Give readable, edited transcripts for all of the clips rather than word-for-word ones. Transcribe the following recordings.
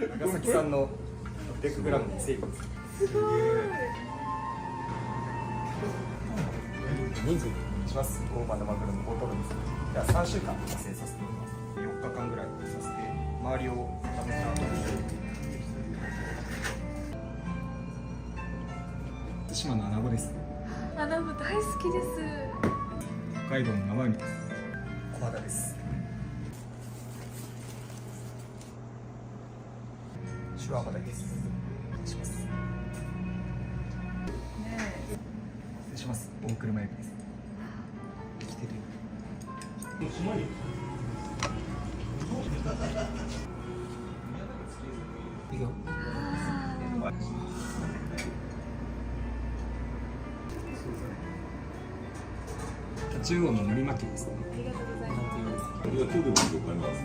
長崎産の 600g の伊勢海老です。すごい。人数にします。大間のマグロのボトルです。では3週間撮影させています。4日間ぐらいさせて周りを固めた後に対馬のアナゴです。アナゴ大好きです。北海道の生海です。小肌です。白アマダイです。失礼します。失礼します。大車エビです。生きてる。いいよ。中央の海苔巻きですね。ありがとうございます。ありがとうでも紹介ます。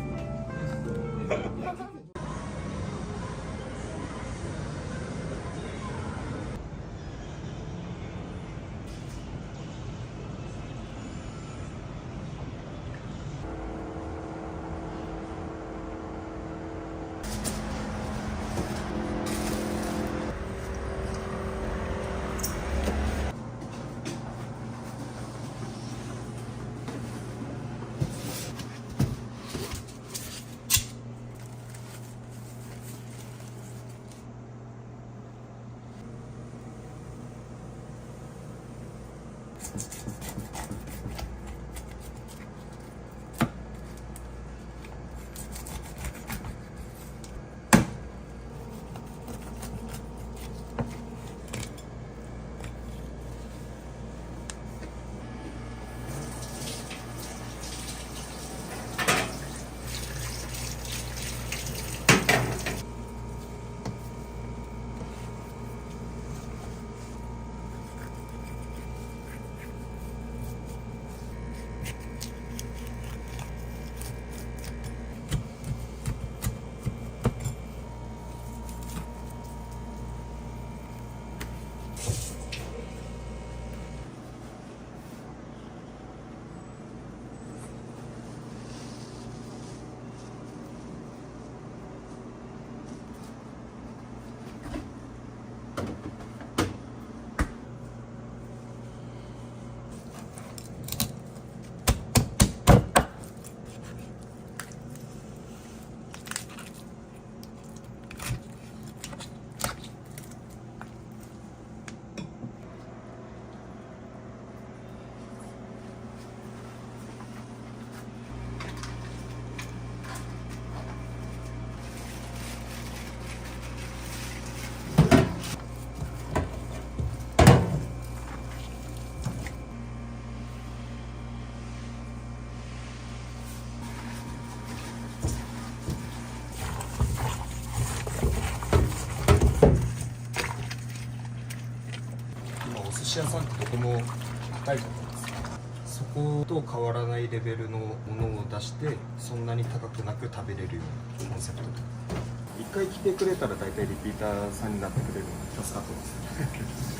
寿司屋さんってどこも高いじゃないですか。そこと変わらないレベルのものを出してそんなに高くなく食べれるようなコンセプトで一回来てくれたら大体リピーターさんになってくれるので助かってます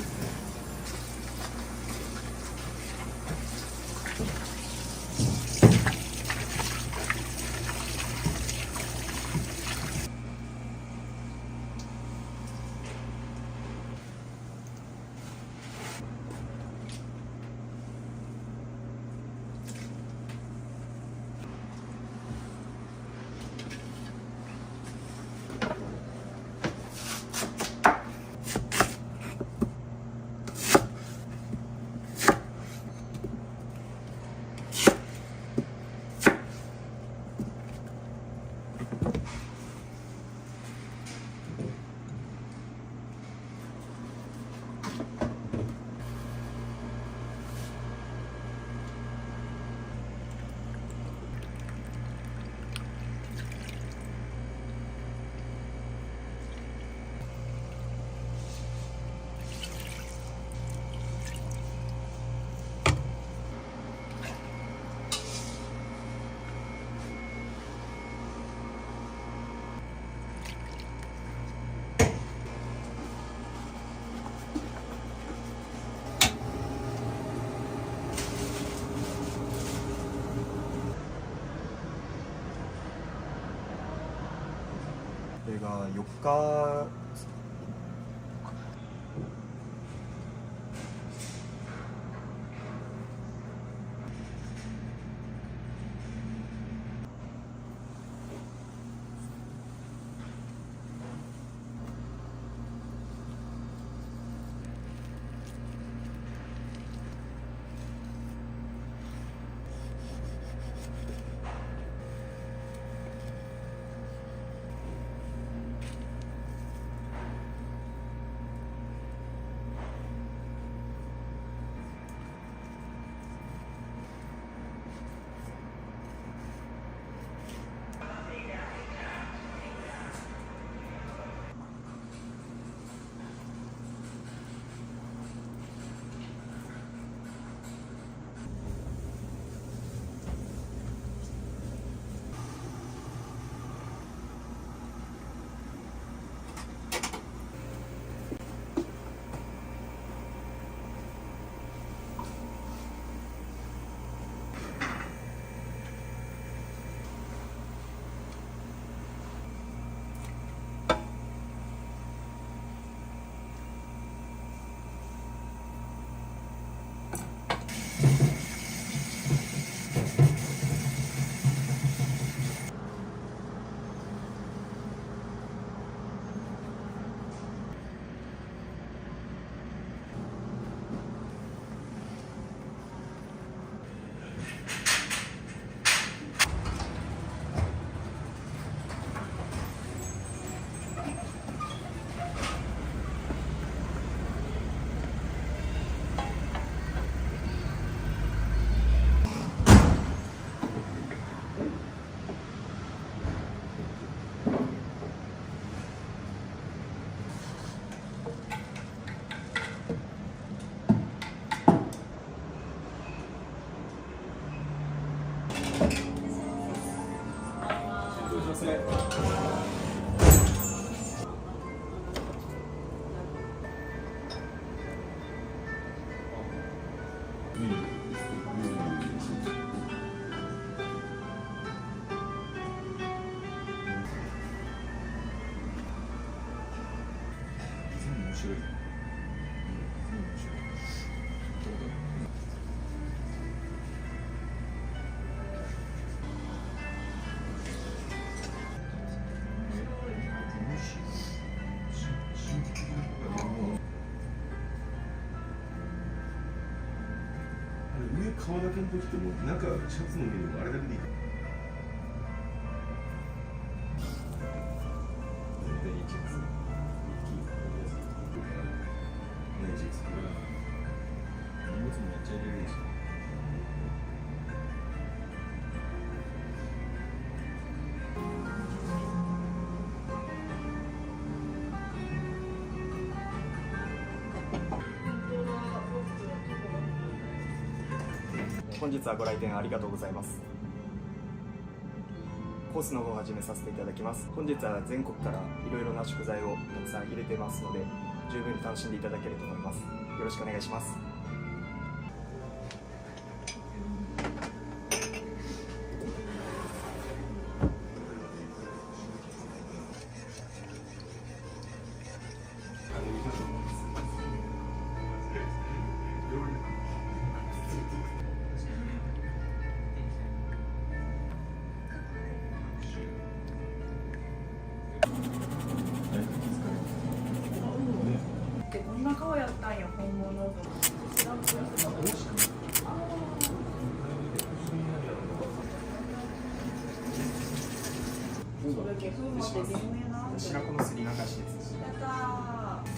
が4日。顔だけの時っても中シャツの上にもあれだけでいい。全然いいチェック。ねチェック。荷物めっちゃ入れるし。本日はご来店ありがとうございます。コースの方を始めさせていただきます。本日は全国からいろいろな食材をたくさん入れてますので、十分に楽しんでいただけると思います。よろしくお願いします。こんな顔やったんや、本物の。それ結構待って有名な。白子のすり流しです。やったー。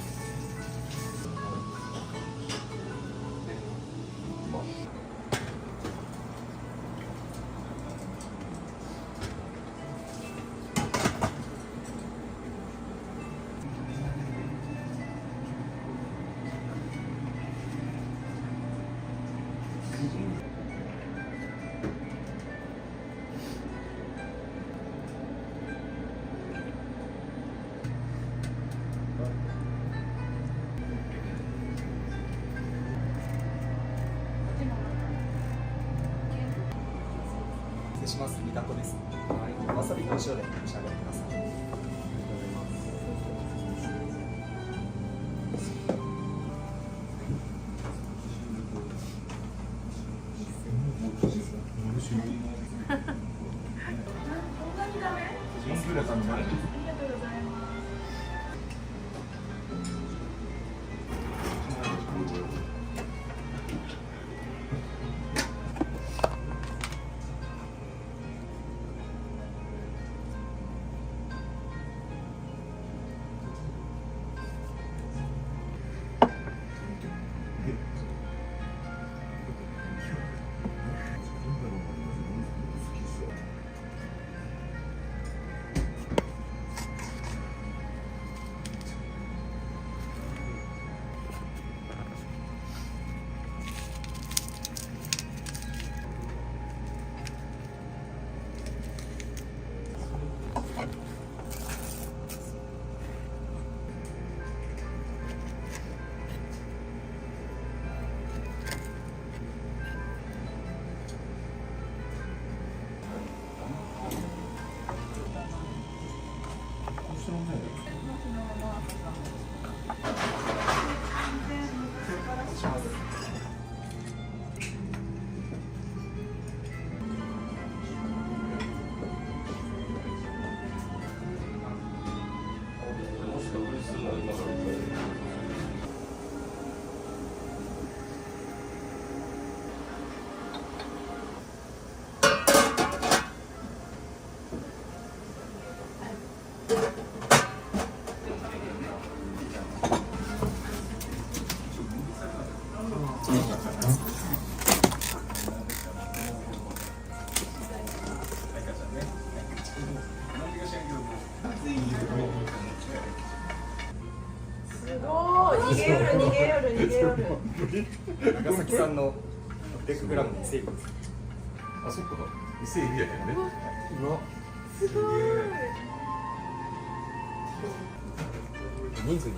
失礼します。みたこです。はい、わさびと塩で召し上がってください。ありがとうございます。してもねすごい逃げよる逃げよる逃げよる。長崎産の 600g の伊勢海老です。あ、そっか伊勢海老やけどねうわ、すごい。人数に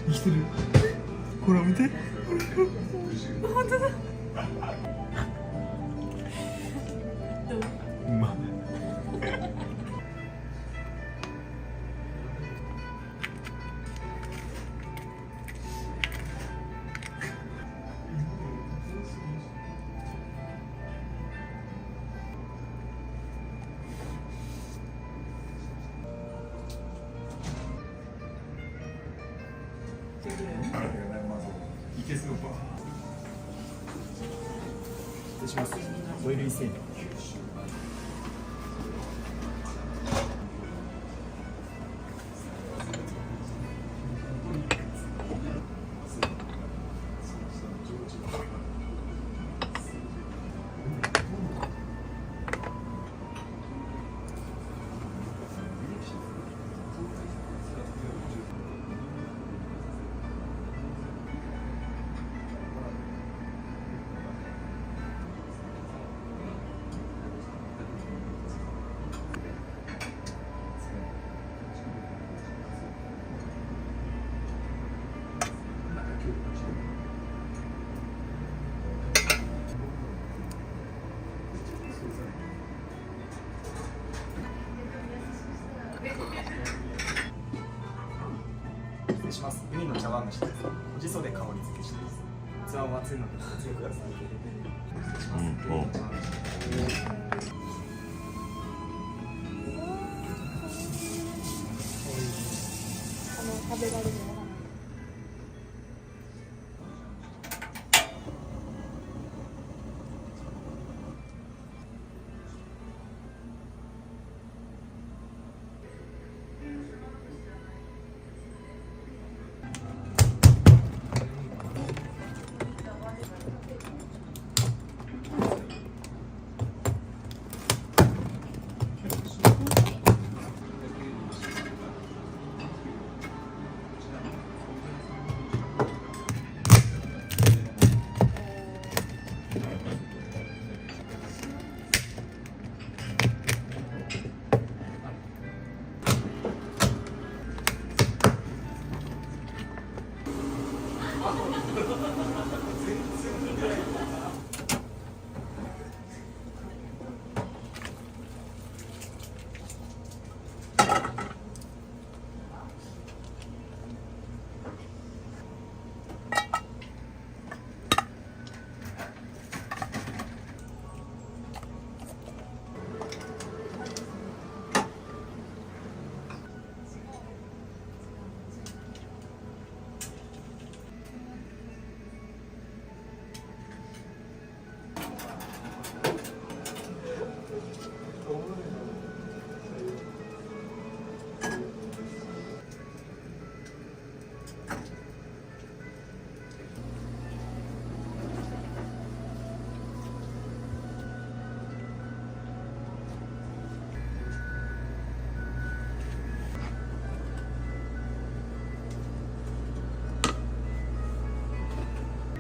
生きてる。ほら見て。本当だ。うま。いけそうか失礼します。オイル伊勢海老。失礼します。海の茶碗蒸しです。おじそで香り付けしてます。器は熱いのでご注意ください。失礼します。海の茶碗蒸しです。食べられるのが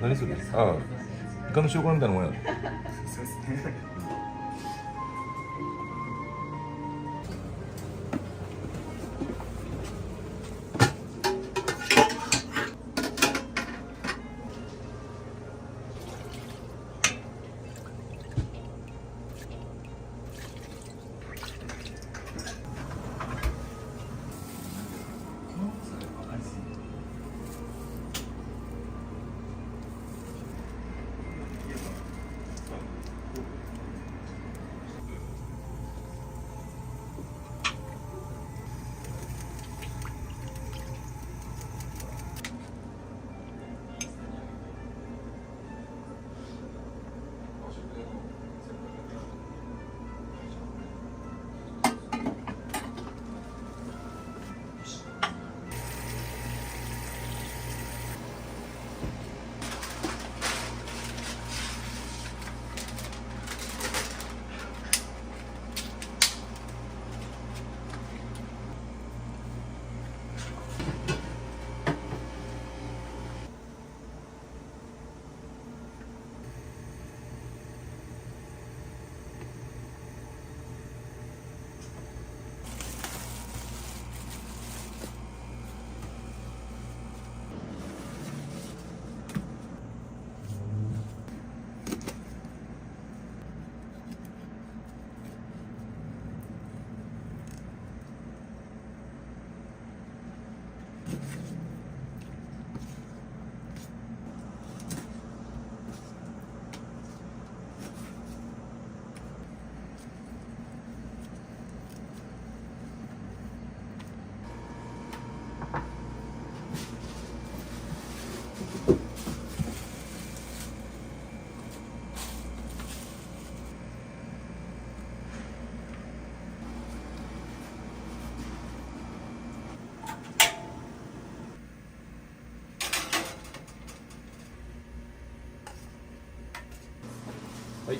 何それ？ああ、イカの塩辛みたいなもんや。そうですね。はい。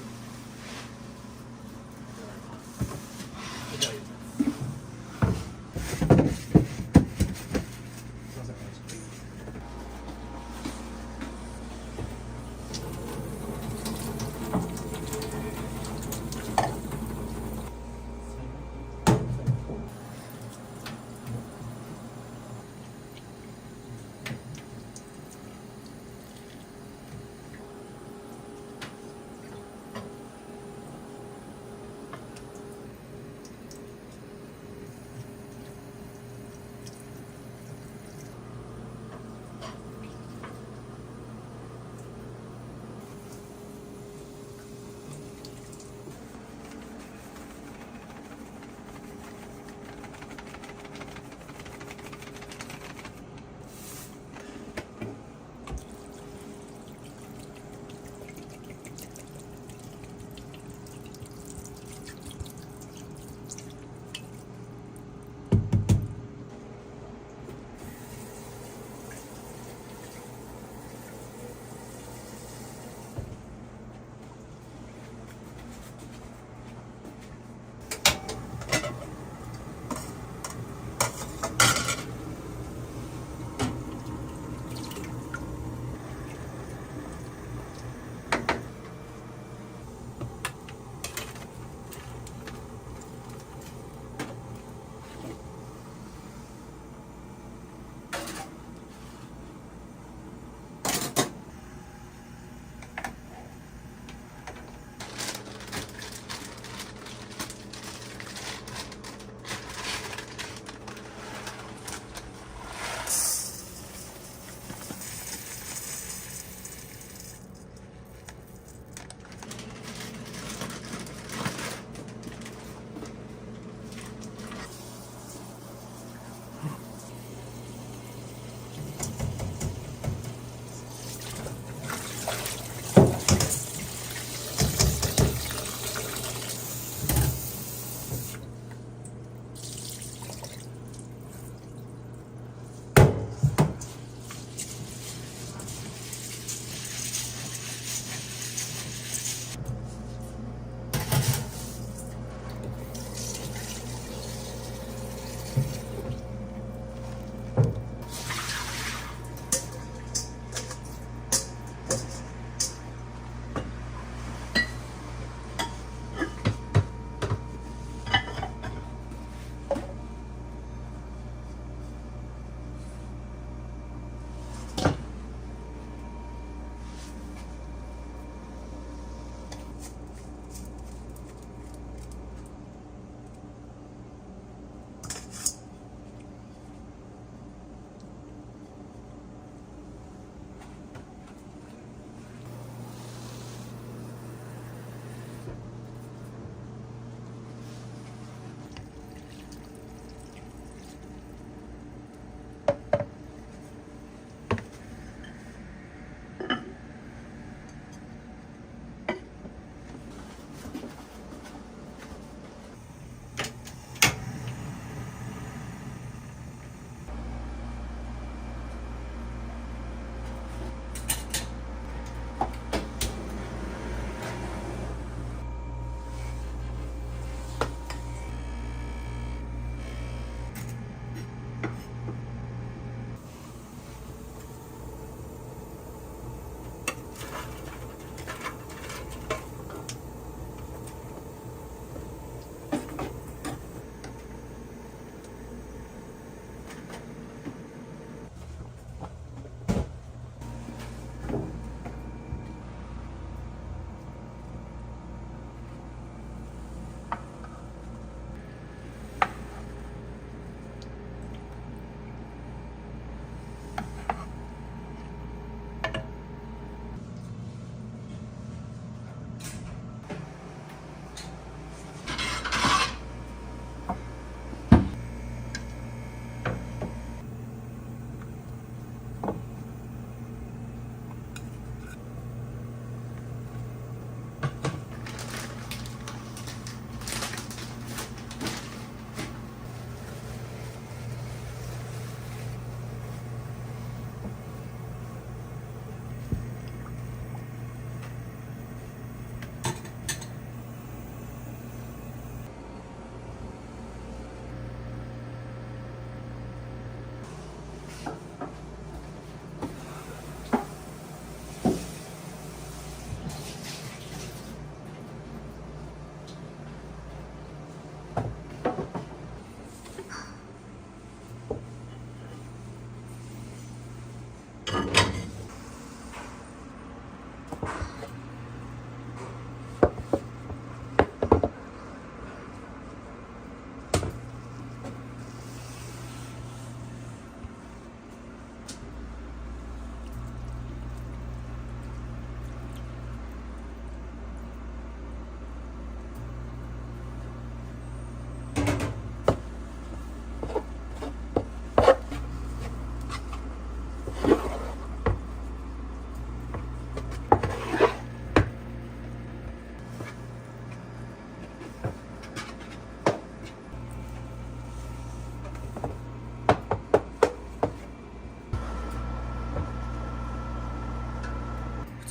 普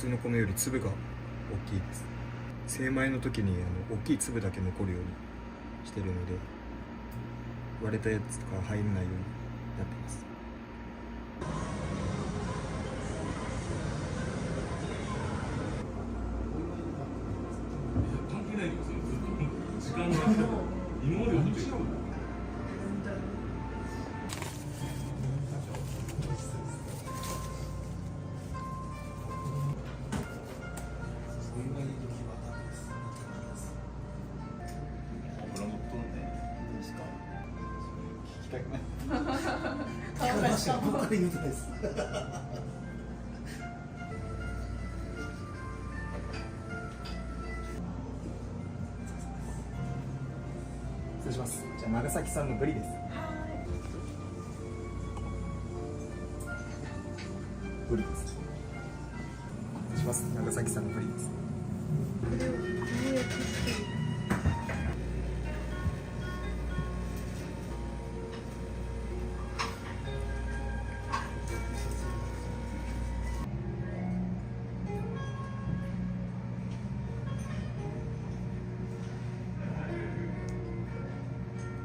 通の米より粒が大きいです。精米の時に大きい粒だけ残るようにしてるので、割れたやつとか入んないようになってます。関係ないよ、それずっと時間があっても今まではもちろん油もっとんね。ですか。聞きたくない。聞かました。僕から言うとです。失礼します。じゃあ長崎産のブリです。ブリです。失礼します。長崎産のブリです。これを入浴してる。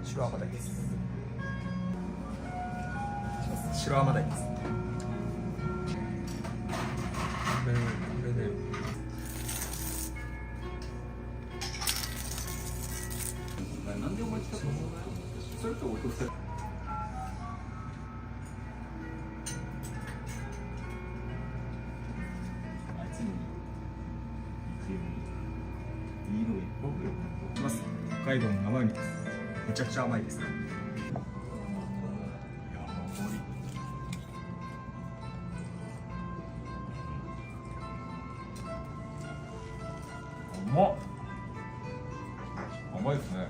白甘鯛です。白甘鯛です。これね。なんでお前来たと思う？それと俺と二人。あいつに行くようにいいの一本ぐらい。いきます。北海道の生ウニです。めちゃくちゃ甘いです。甘っ。甘いですね。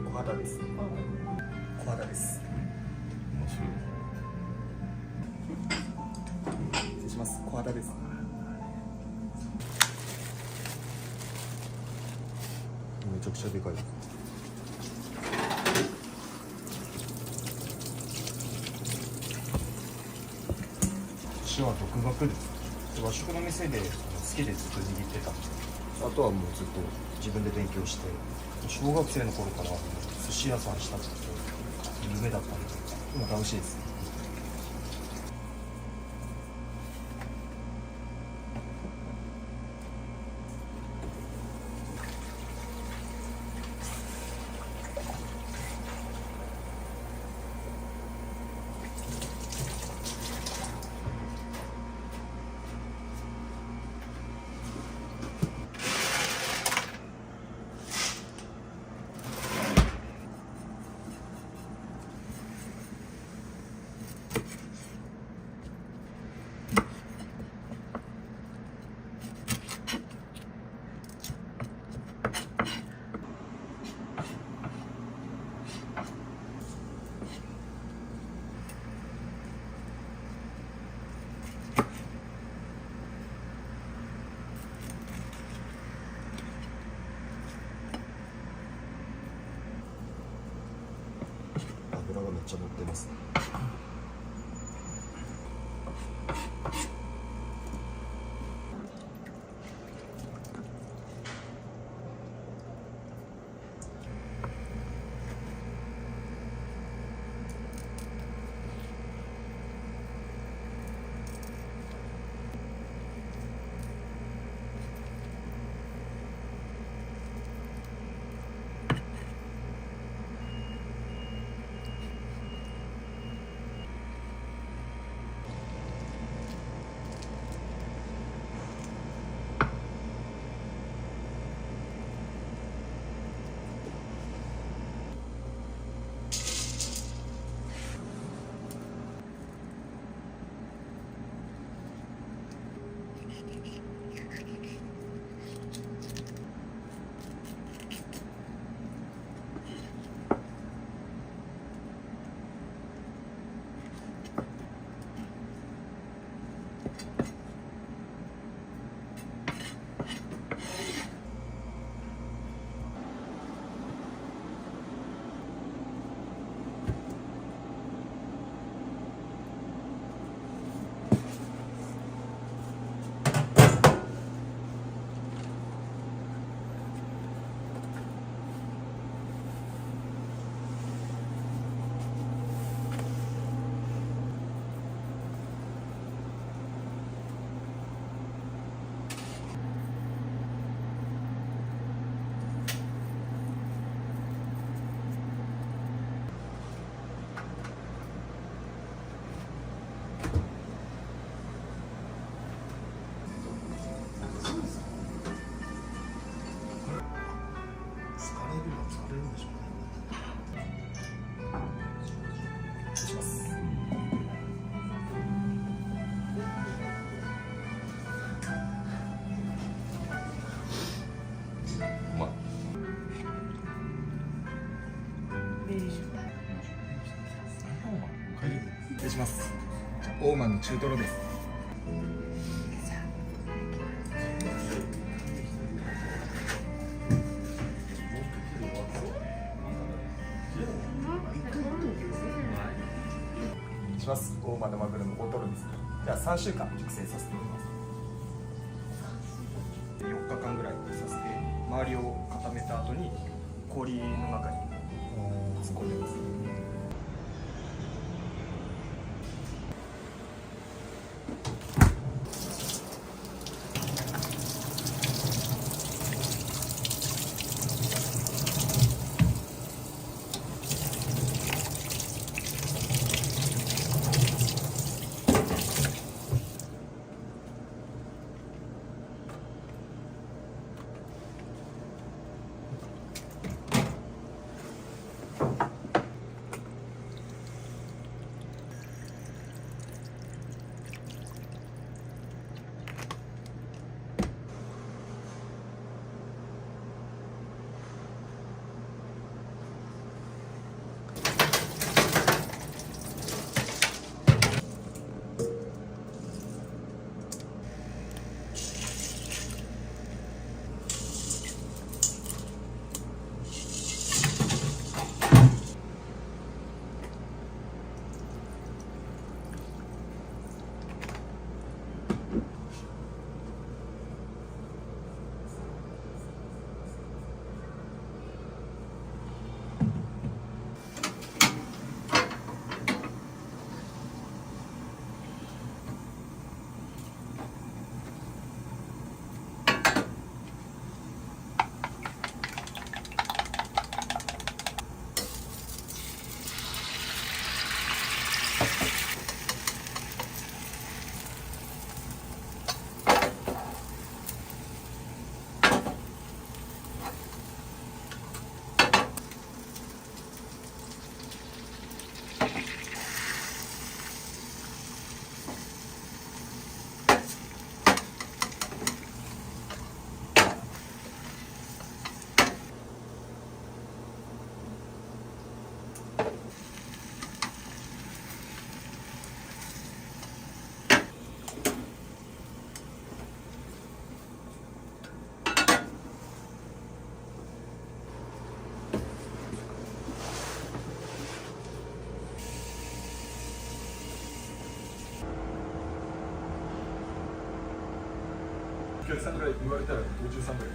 小肌です。小肌です。失礼します。小肌です。めちゃくちゃでかいです。寿司は独学です。和食の店で好きでずっと握ってたんで、あとはもうずっと自分で勉強して、小学生の頃から寿司屋さんしたって夢だったんで、今楽しいです。油がめっちゃ乗ってます。大間の中トロです。します。大間のマグロの大トロです。じゃあ3週間熟成させてみます。4日間ぐらいさせて周りを固めた後に氷の中に突っ込んでます。お客さんぐらい言われたら53ぐらい。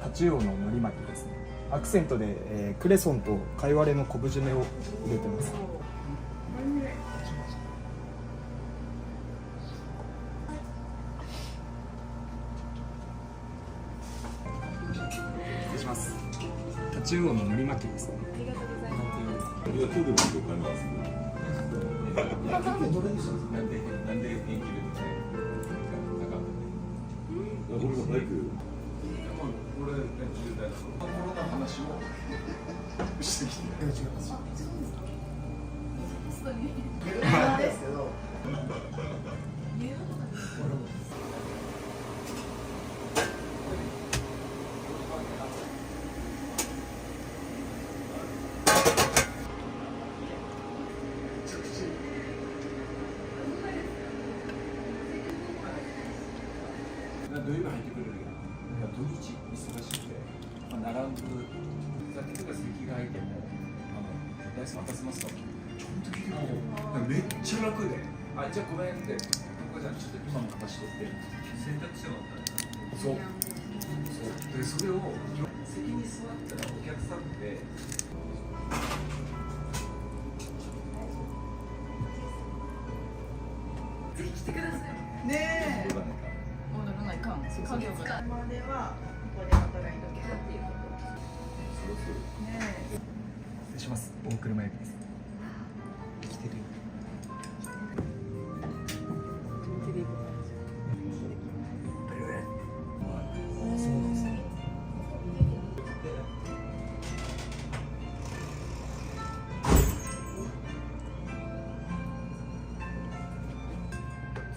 タチウオの海苔巻きですね。アクセントで、クレソンと貝割れの昆布締めを入れてます。失礼します。タチウオの海苔巻きですね。いや、今日でも今日買います。なんで延期でこれがバイク。これね、10代のコロナの話をしてきて。違います。ですけど。土曜日入ってくるんだけど、土日忙しくて、並ぶ、例えば席が空いても、大丈夫渡せますかちょっと聞いても、めっちゃ楽で、あ、じゃあごめんって、僕じゃあちょっと今の形取って、選択肢があったら、そう。で、それを、席に座ったらお客さんで、ぜひ来てください。ねえ。いかん家業がまではここで働いとけたっていうことね失礼します。大車焼きです。生きてる。テレビそうなんですね。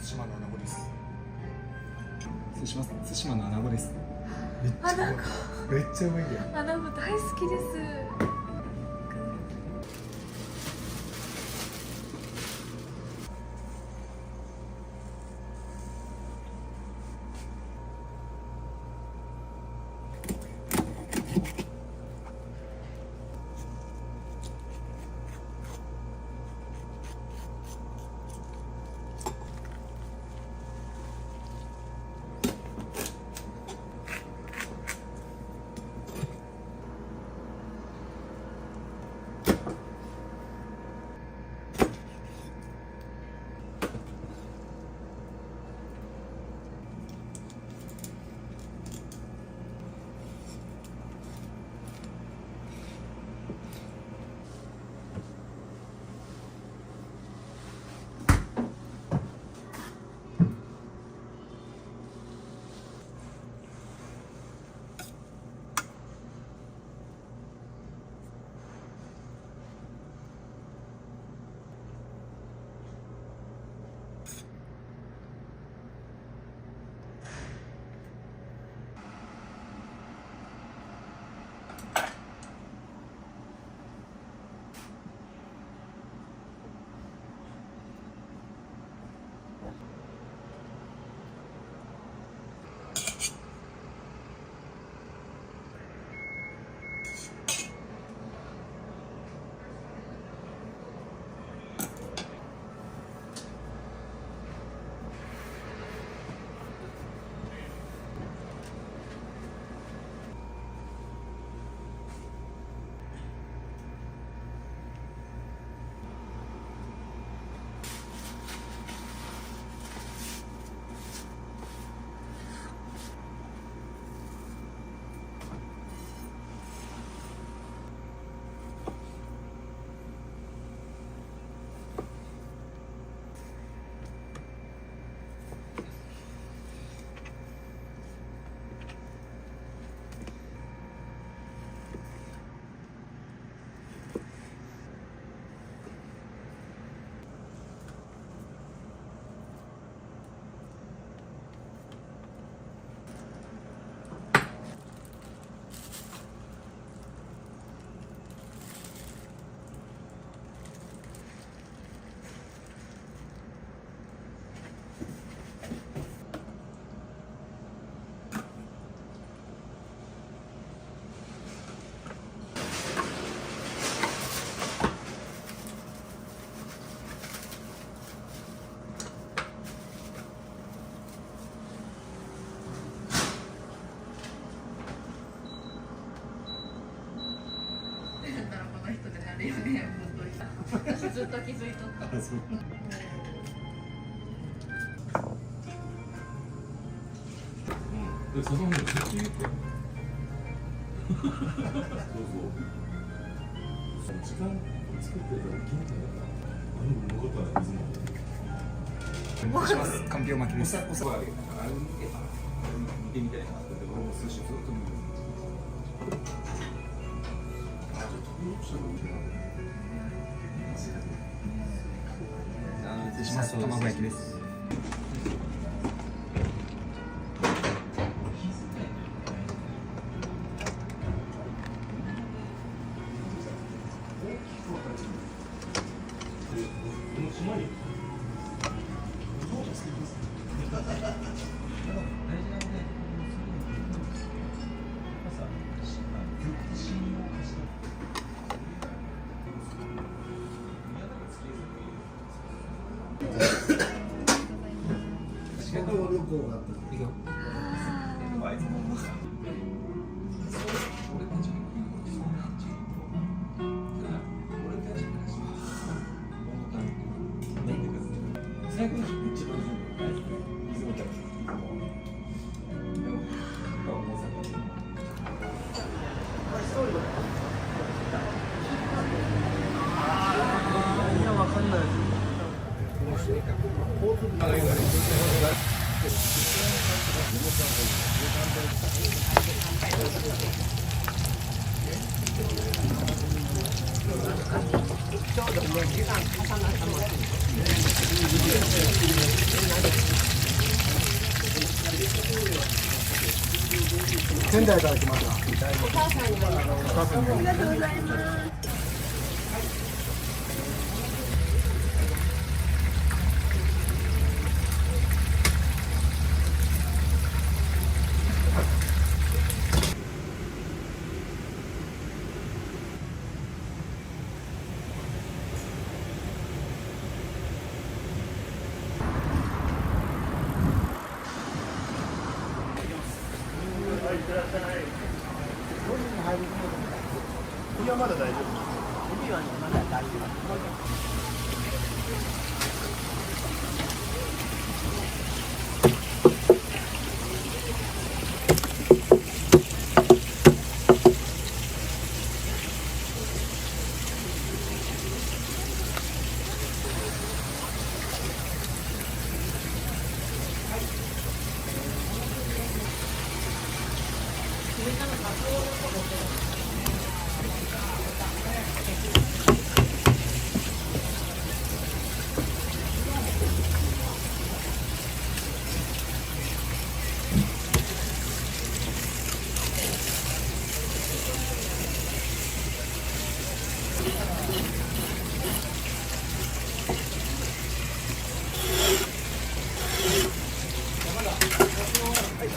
対馬の穴子です。失礼します。対馬の穴子です。めっちゃうまい。めっちゃうまいんだよ。アナゴ大好きです。私ずっと気づいとった。で、そのもうずっと言ってそうそうその時間作ってたら気になったら残ったら水もお願いします。かんぴょう巻きです。おさあれ見てみたいなって俺も寿司ずっと見るあ、ちょっと登録したの見てな失礼します。卵焼きです。この島に最後の一番水もた仙台から来ました。首はまだ大丈夫。首はね、まだ大丈夫。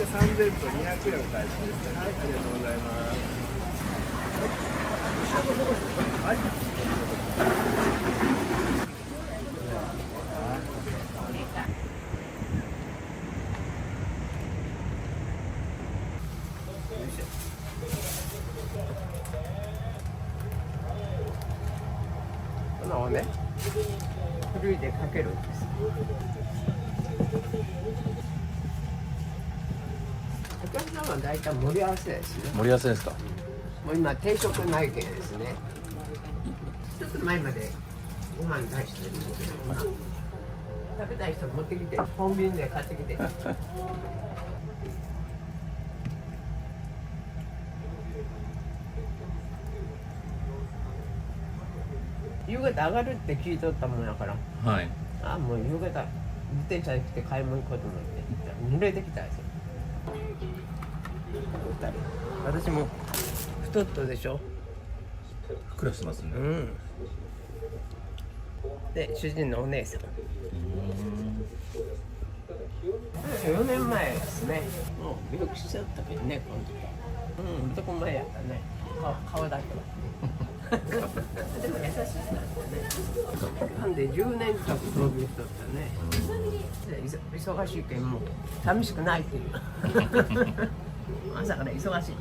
3000と200円お返しです。はい、ありがとうございます。このをね、ふるいでかけるんです。お客さんは大体盛り合わせですね。盛り合わせですか。もう今定食ないけんですね。ちょっと前までご飯出してるんですけど、まあ、食べたい人持ってきて、コンビニで買ってきて。夕方上がるって聞いとったもんやから、はい。あ、もう夕方自転車で来て買い物行こうと思って濡れてきたんですよ。私も太ったでしょ。ふっくらしてますね。うん。で、主人のお姉さん。4年前ですね。もう病気しちゃったけどね、この時。うん、男前やったね。顔だけは。でも優しい人だったね。なんで10年近く闘病しとったね。で忙しいけんもう寂しくないっていう。朝から忙しい。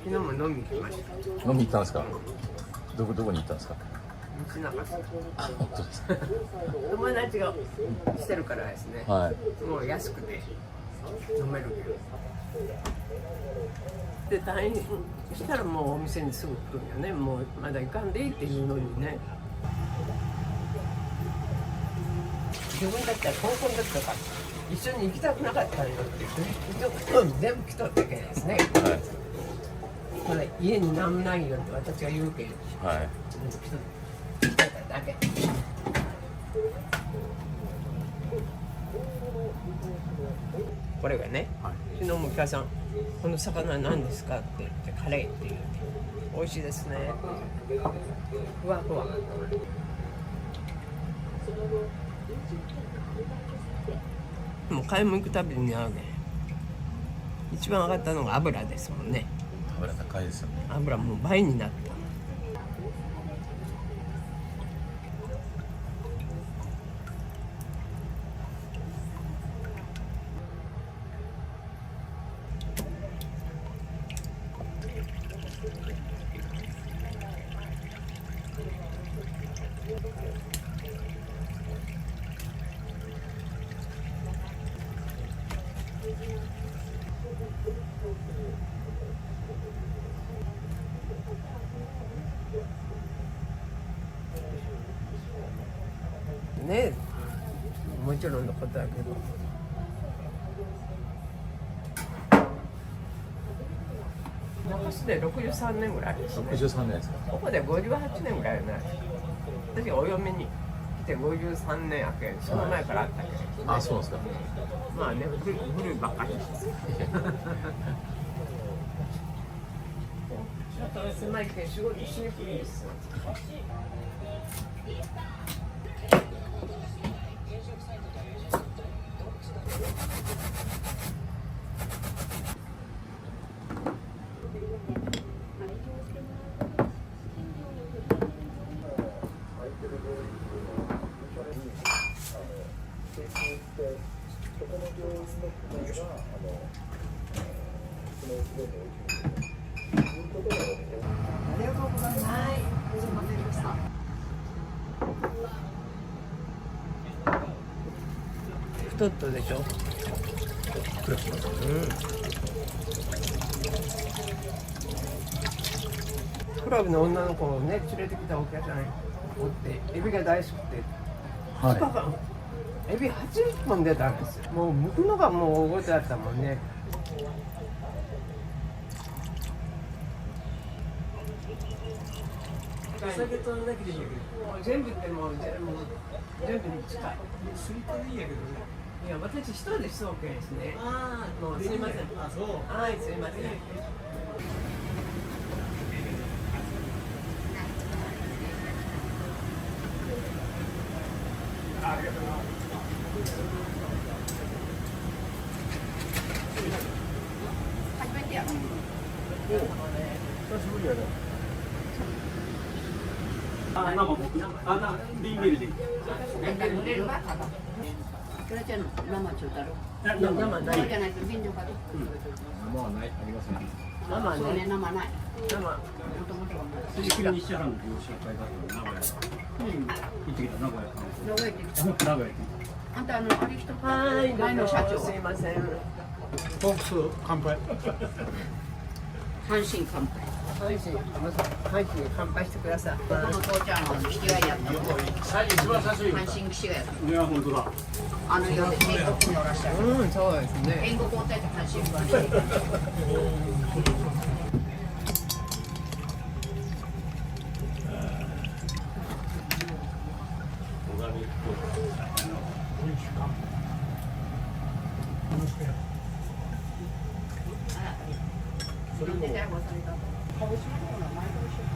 昨日も飲みに来ました。飲みに行ったんですか。どこに行ったんですか。道中。本当ですか。友達がしてるからですね。はい。もう安くて飲めるけど。で退院したらもうお店にすぐ来るんよね。もうまだ行かんでいいっていうのにね。自分だったら高校の時とか一緒に行きたくなかったんよって全部来とったけんですね。はい。これ家に何もないよって私が言うけん。はい。来とっただけ。これがね、昨日もお客さんこの魚何ですかって言ってカレーって言って美味しいですねってふわふわ。もう買い物行くたびに合うね。一番上がったのが油ですもんね。油高いですよね。油もう倍になった。ね、もちろんのことだけど年で63年ぐらいですね。63年ですか。ここで58年ぐらいね。私がお嫁に来て53年やけん、その前からあったけど、あ、そうなんですか。まあね、古いばっかりです。ちょっと狭いけん仕事しにくいですよ。太ったでしょ。クラブの女の子をね連れてきたお客さんおってエビが大好きで、2日間エビ80本出たんですよ。もう剥くのがもう大ごとだったもんね。お酒とんだけでいいやけど、もう全部ってもう全部に近い。スリッパでいいやけどね。いや、私一人でしそうけんですね。ああ、もうすみません。あ、そう。はい、すみません。ありがとうな。初めてやろ。久しぶりやね。瓶ビールでいい。売れるわ、ただ。それじゃ生ちょうだろ。生ない。そうじゃないと瓶でかと。生はない、ありません。生そうね、ね。生ない。生。もともとはない。正式に西原の業者会だったの名古屋。行ってきた名古屋。名古屋行ってきた。名古屋行ってきあんたあのあれ人はい、前の社長すいません。た。ホークス乾杯。阪神乾杯。阪神乾杯してください。この父ちゃんは騎士がやったの。一番最初に。阪神騎士がやったの。いや本当だ。あの世で天国乗らしたの。うん、そうですね。天国を与えた阪神は。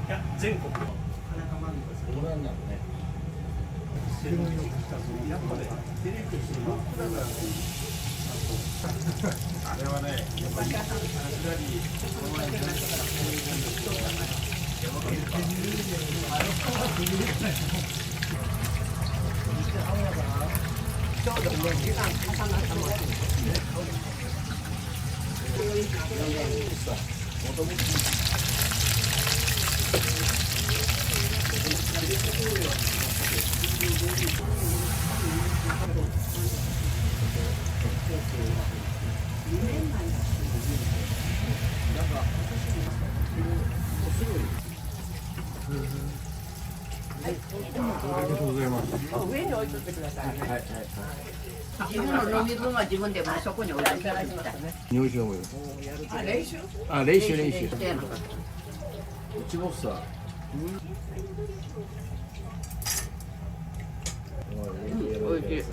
いや全国の田中真美子です。どうなんだろうね。やっぱねテレビとしてはあれはねやっぱりちょうどね、時間重なったもんね。上に置いとってくださいね。自分の飲み分は自分でもそこに置いていただきたい。入試思いあ、練習？あ練習練習してやなかった。うちもさおいしい。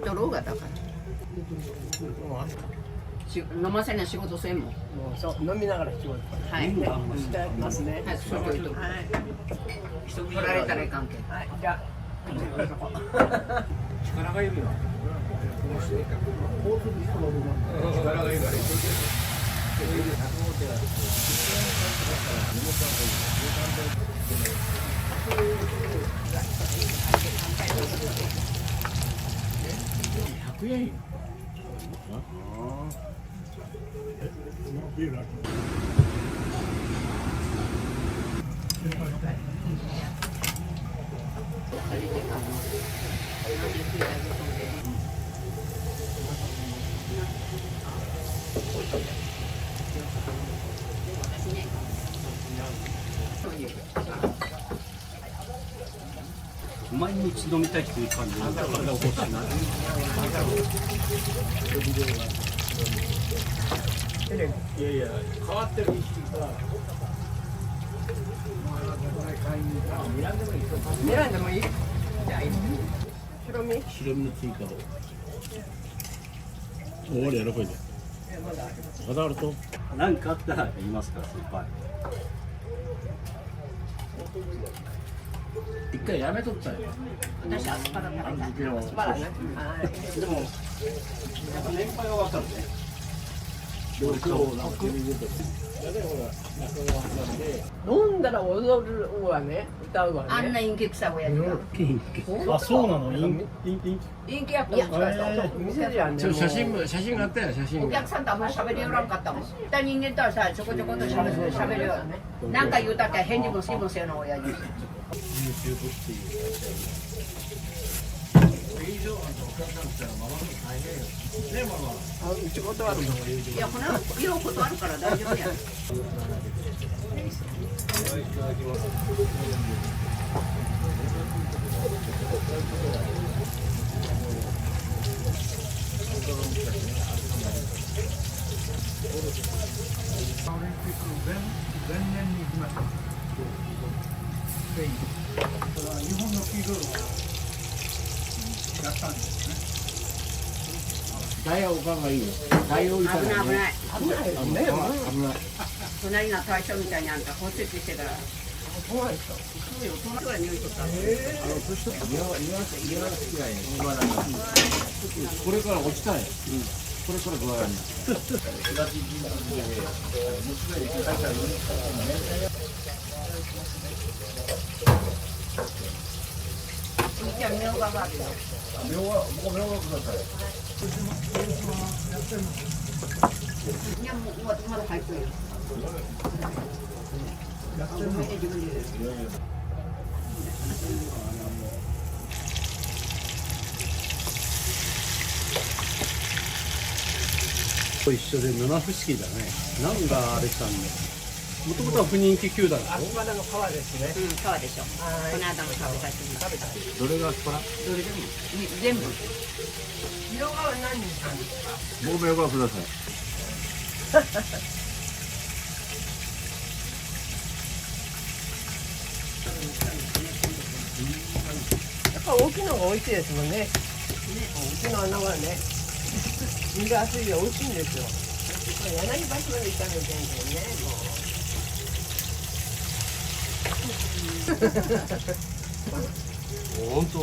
ドローが高い。飲ませない仕事せんもん。もうそう飲みながら仕事。はい。ね、いただきますね。はい、そういうとこ。はい。取られたらいかんけん。はい、じゃあ。力がいるよ力がいるから100円よ毎日飲みたい人いる感じで体を起こしてない。いやいや変わってる意識が。選んでもいい？じゃあいい。白身？白身の追加を。終わりやろこれで。まだあると。何かあったら言いますから先輩。一回やめとったよ。私アスパラ食べたい。アスパラね。でも年配はわかるね。飲んだら踊るわね、歌うわね。あんな陰気臭い親父が。あ、そうなの。陰気やったもん。店じゃんね。写真があったよ、写真。お客さんとあんまり喋りよらんかったもん。他人間とはさ、ちょこちょこと喋るよね。なんか言うたって返事もしもせよな親父。YouTube っていう以上お客さんったらママも大変よ。ねママ。うち断るの。いやこの色断るから大丈夫や。前年に行きました。日本の企業がやったんですね。ダイヤおかんがいいよ。ダイヤおかんがね。危ないよね。危ない。隣の大将みたいにあんた骨折してから。怖い人。そうよ。その人が匂いとった。年好きだよ。これから落ちたい。これから具合悪い。じゃあみょうががあるよ。みょうがください。いやもうまだ入ってるよ。一緒で七不思議だね。何があれしたんだ。もともとは不人気球団だろ。アスパラの皮ですね。皮でしょ。この間も食べたし。どれがアスパラ？全部。みょうがは何にしたんですか？僕もみょうがください。やっぱ大きいのが美味しいですもんね。大きな穴はね。身が厚いで美味しいんですよ。柳橋まで行ったの全然ね。本当。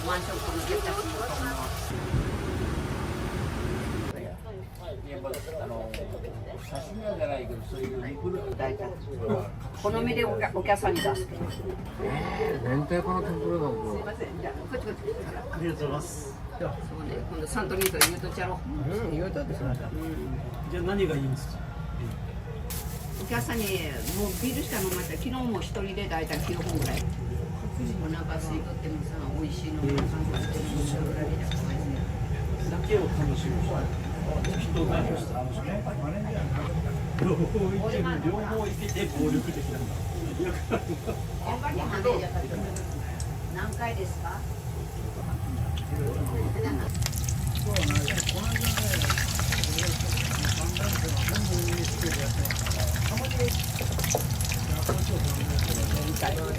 マンションこの絶対刺身はじゃないけど、そういう肉類大体好みでお客さんに出すけど。明太子の天ぷらだもん。すいません、じゃあこっちこっち。ありがとうございます。そうね、今度サントリーと言うとっちゃろう。言うとってそうだ。じゃあ何がいいんですか。お客さんにもうビールしか飲まない。昨日も一人で大体9本ぐらい。お腹空いとってもさ、美味しいのが感じてるのぐらいで。酒を楽しむ。人が楽しむ。両方行けて暴力的なんだ。何回ですか？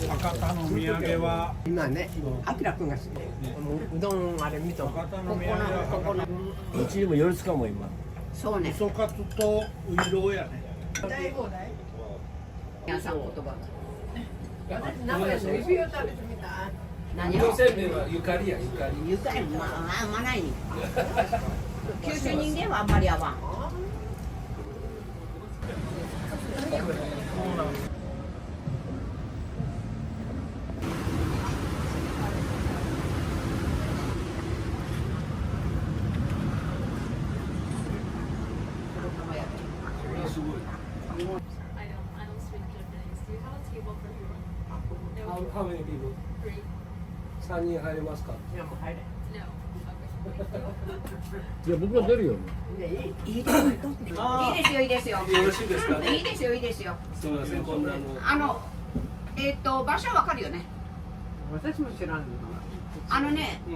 博多の土産は今ね、あきらくんが好きで、うどんあれ見と。ここの。うちにも寄りつかも今。そうね。味噌カツとウイローやね。皆さん言葉。名古屋の指を食べてみた。何を？せんべいはゆかりやゆかり。ゆかりまあないに。九州人間はあんまり合わん。How many people? 3人入れますか？いやもう入れ。いや僕は出るよ。いいですよ、いいですよ。よろしいですか。いいですよ、いいですよ。すみません、こんな場所わかるよね。私も知らんの。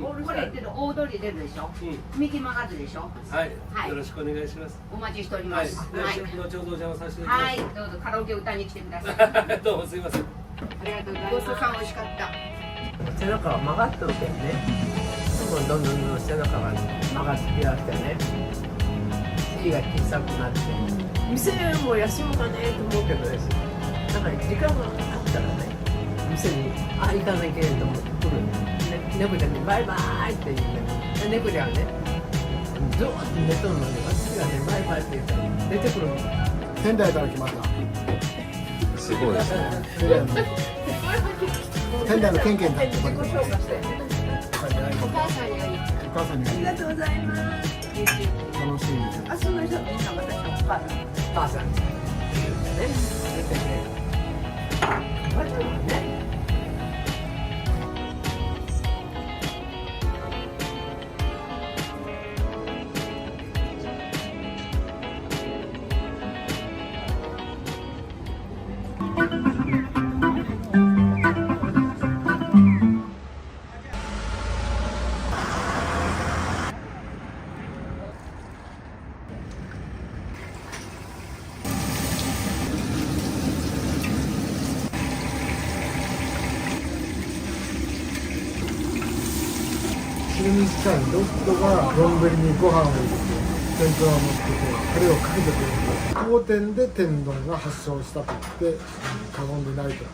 これ大通り出るでしょ。右曲がるでしょ。はい、はいよろしくお願いします。お待ちしておりはい、ます。はい。後ほどお邪魔させていただはい、きどうぞカラオケ歌いに来てください。ます。どうもすみません。ありがとうございます。ごちそうさん美味しかった。背中は曲がっとるけんね。どんどん背中が曲がってきやしてね。尻が小さくなって。店も休むかねと思うけどです。なんか時間があったらね、店に行かなきゃいけないと思って来る。猫ちゃんにバイバイって言うね。猫ちゃんはね、ずっと寝とるのに私がねバイバイって言ったら出てくるの。仙台から来ました。すごいですね。仙台のケンケンだって自己紹介して。お母さんにはお母さんにありがとうございます。楽しみにしてます。あ、その人みんな私のお母さん。お母さん。ね。お母さんはね。昼にしたいロットが丼にご飯を入れて天ぷらを乗っけてタレをかけてくれる当店で天丼が発祥したと言って過言でないと。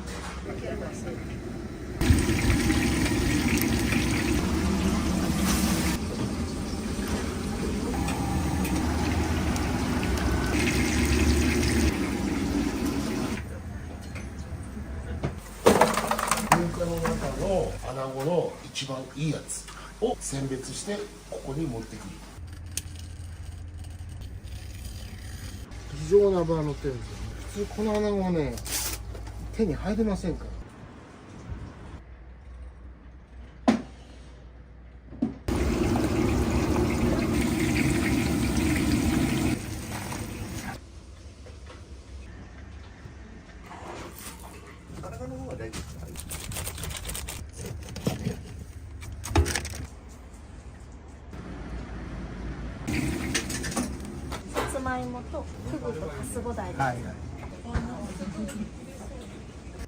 文化の中の穴子の一番いいやつを選別してここに持ってくる。非常な脂乗ってるんですよね。普通この穴子はね手に入りませんから。さつまいもとフグとカスボダイです。はいはい。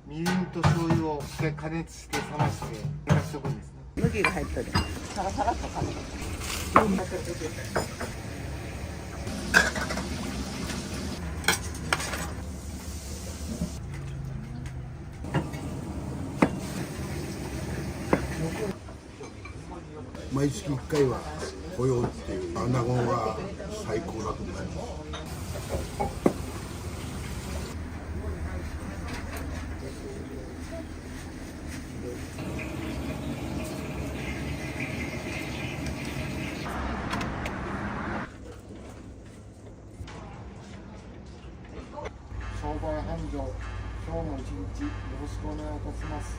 みりんと醤油を一回加熱して冷まして寝かしておくんですね。麦が入ってる。サラサラっとかね。毎月1回は来ようっていう穴子が最高だと思います。商売繁盛、今日も一日よろしくお願いいたします。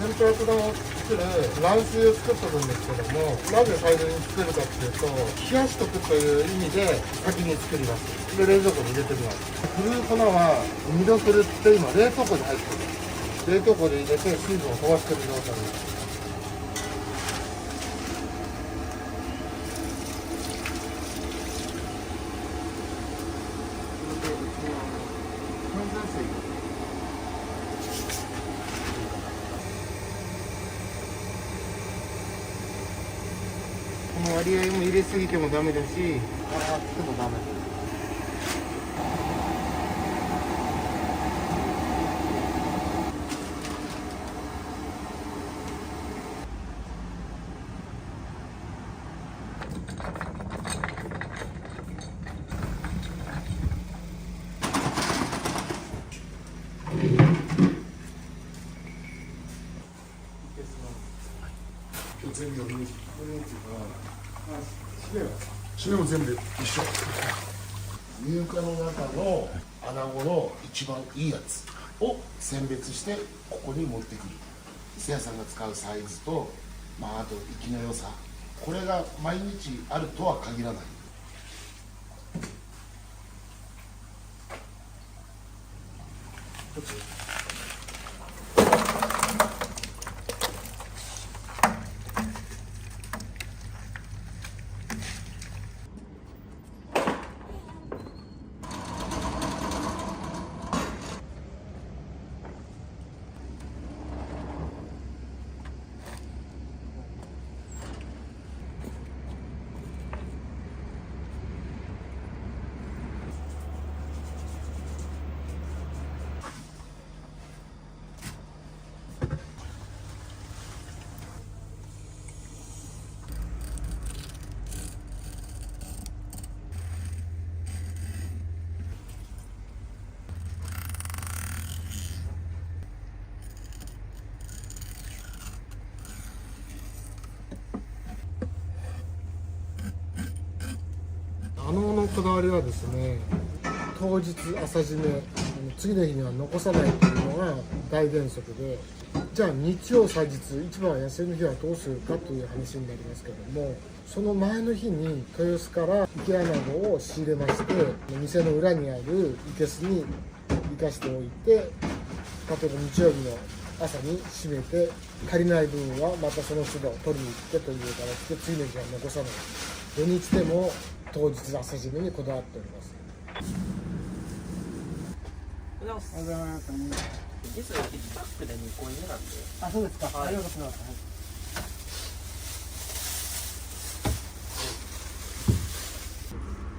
天ぷらと丼する卵水を作っておくんですけども、なぜ最初に作るかっていうと、冷やしとくという意味で先に作ります。で、冷蔵庫に入れておきます。フルー粉はミドフルって今冷凍庫に入ってる。冷凍庫で入れて水分を飛ばしてる状態です。この割合も入れすぎてもダメだし、洗ってもダメです。全部締めも全部一緒。入荷の中の穴子の一番いいやつを選別してここに持ってくる。伊勢屋さんが使うサイズと、あと生きの良さ、これが毎日あるとは限らない。穴子のこだわりはですね、当日朝締め、次の日には残さないというのが大原則で、じゃあ日曜祭日、一番休みの日はどうするかという話になりますけども、その前の日に豊洲から生き穴子を仕入れまして、店の裏にある生けすに生かしておいて、例えば日曜日の朝に締めて、足りない分はまたその都度取りに行ってという形で次の日は残さない。土日でも当日朝締めにこだわっております。おはようございます。実は1パックで2個入りなんで。あ、そうですか。ありがとうございます。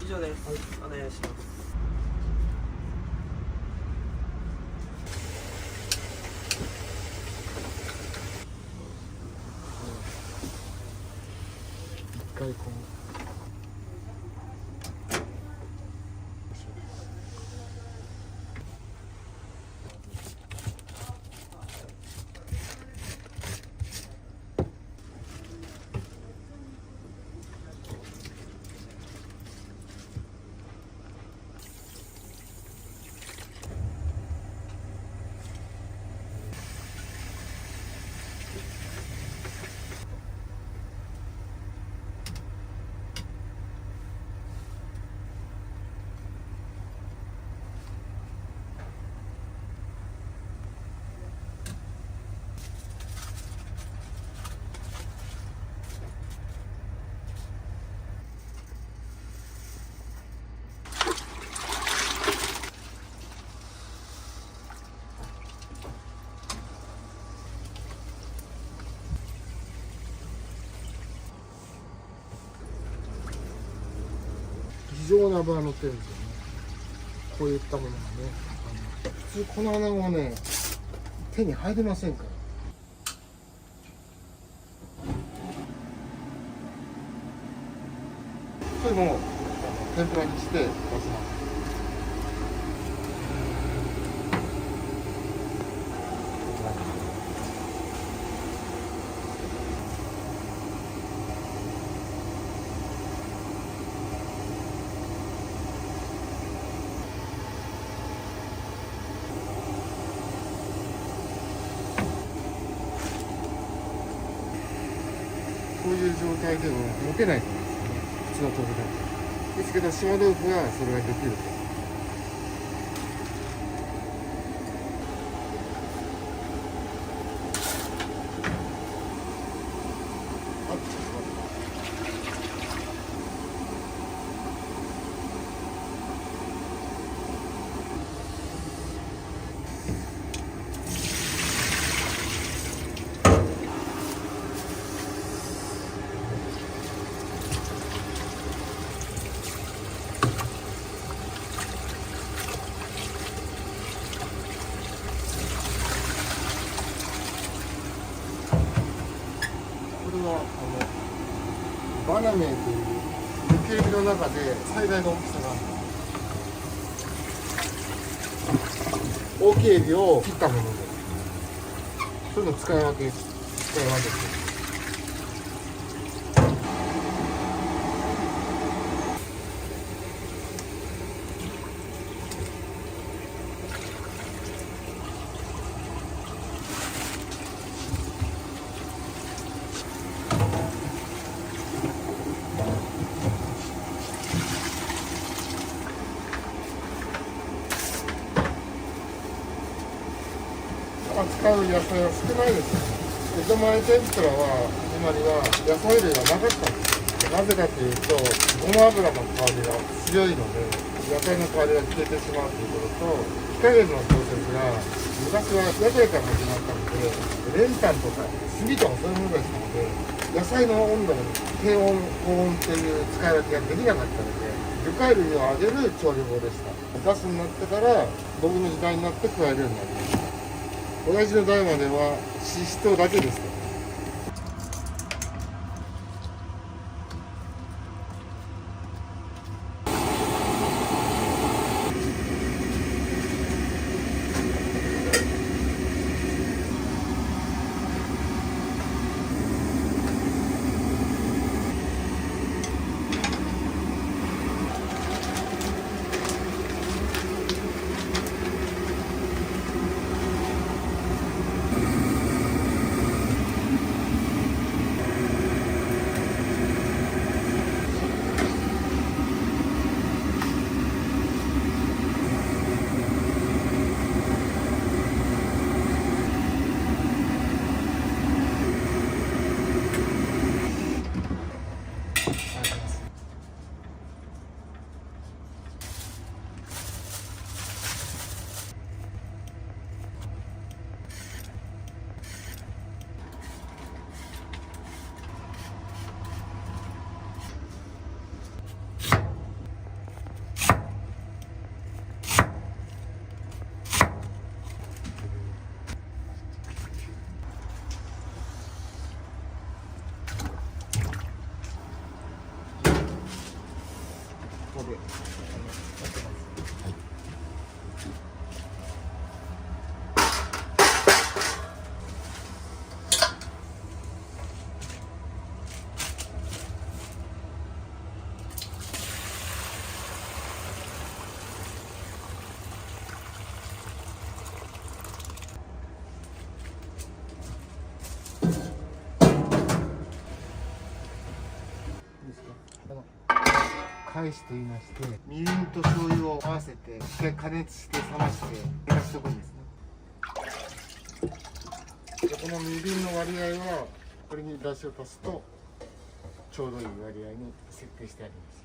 以上です。お願いします。一回こう。非常に脂乗ってるんですよね。こういったものがね、普通この穴子はね、手に入りませんから。これも天ぷらにして出します。いう状態では持てないと思うんですよね、普通の豆腐だと。ですけど島豆腐はそれができると。これはバナメイという抜けエビの中で最大の大きさがある。大きいエビを切ったもので、そういうの使い分けて。使う野菜は少ないですよね。江戸前天ぷらは始まりは野菜類がなかったんですよ。なぜかというとごま油の香りが強いので野菜の香りが消えてしまうということと、火加減の調節が昔は屋台から始まったので練炭とか炭とかそういうものですので、野菜の温度の低温高温という使い分けができなかったので魚介類を揚げる調理法でした。ガスになってから僕の時代になって加えるようになりました。親父の代まではシシトウだけでした。返しと言いまして、みりんと醤油を合わせて一回加熱して冷まして寝かしておくんですね。でこのみりんの割合はこれに出汁を足すとちょうどいい割合に設定してあります。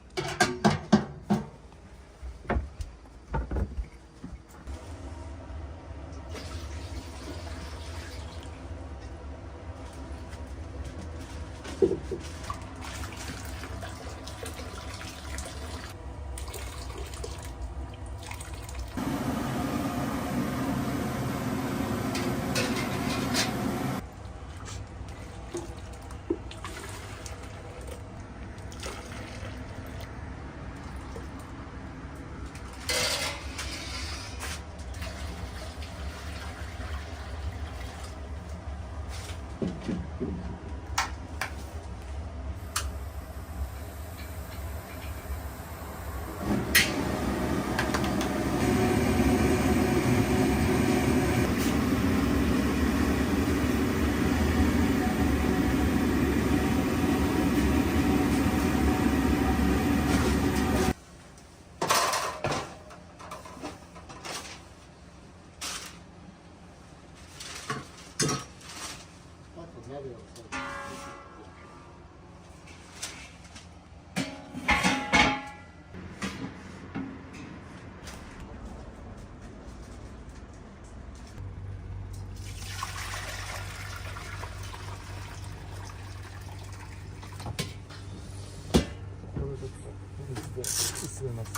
ちょっと水で薄めますね。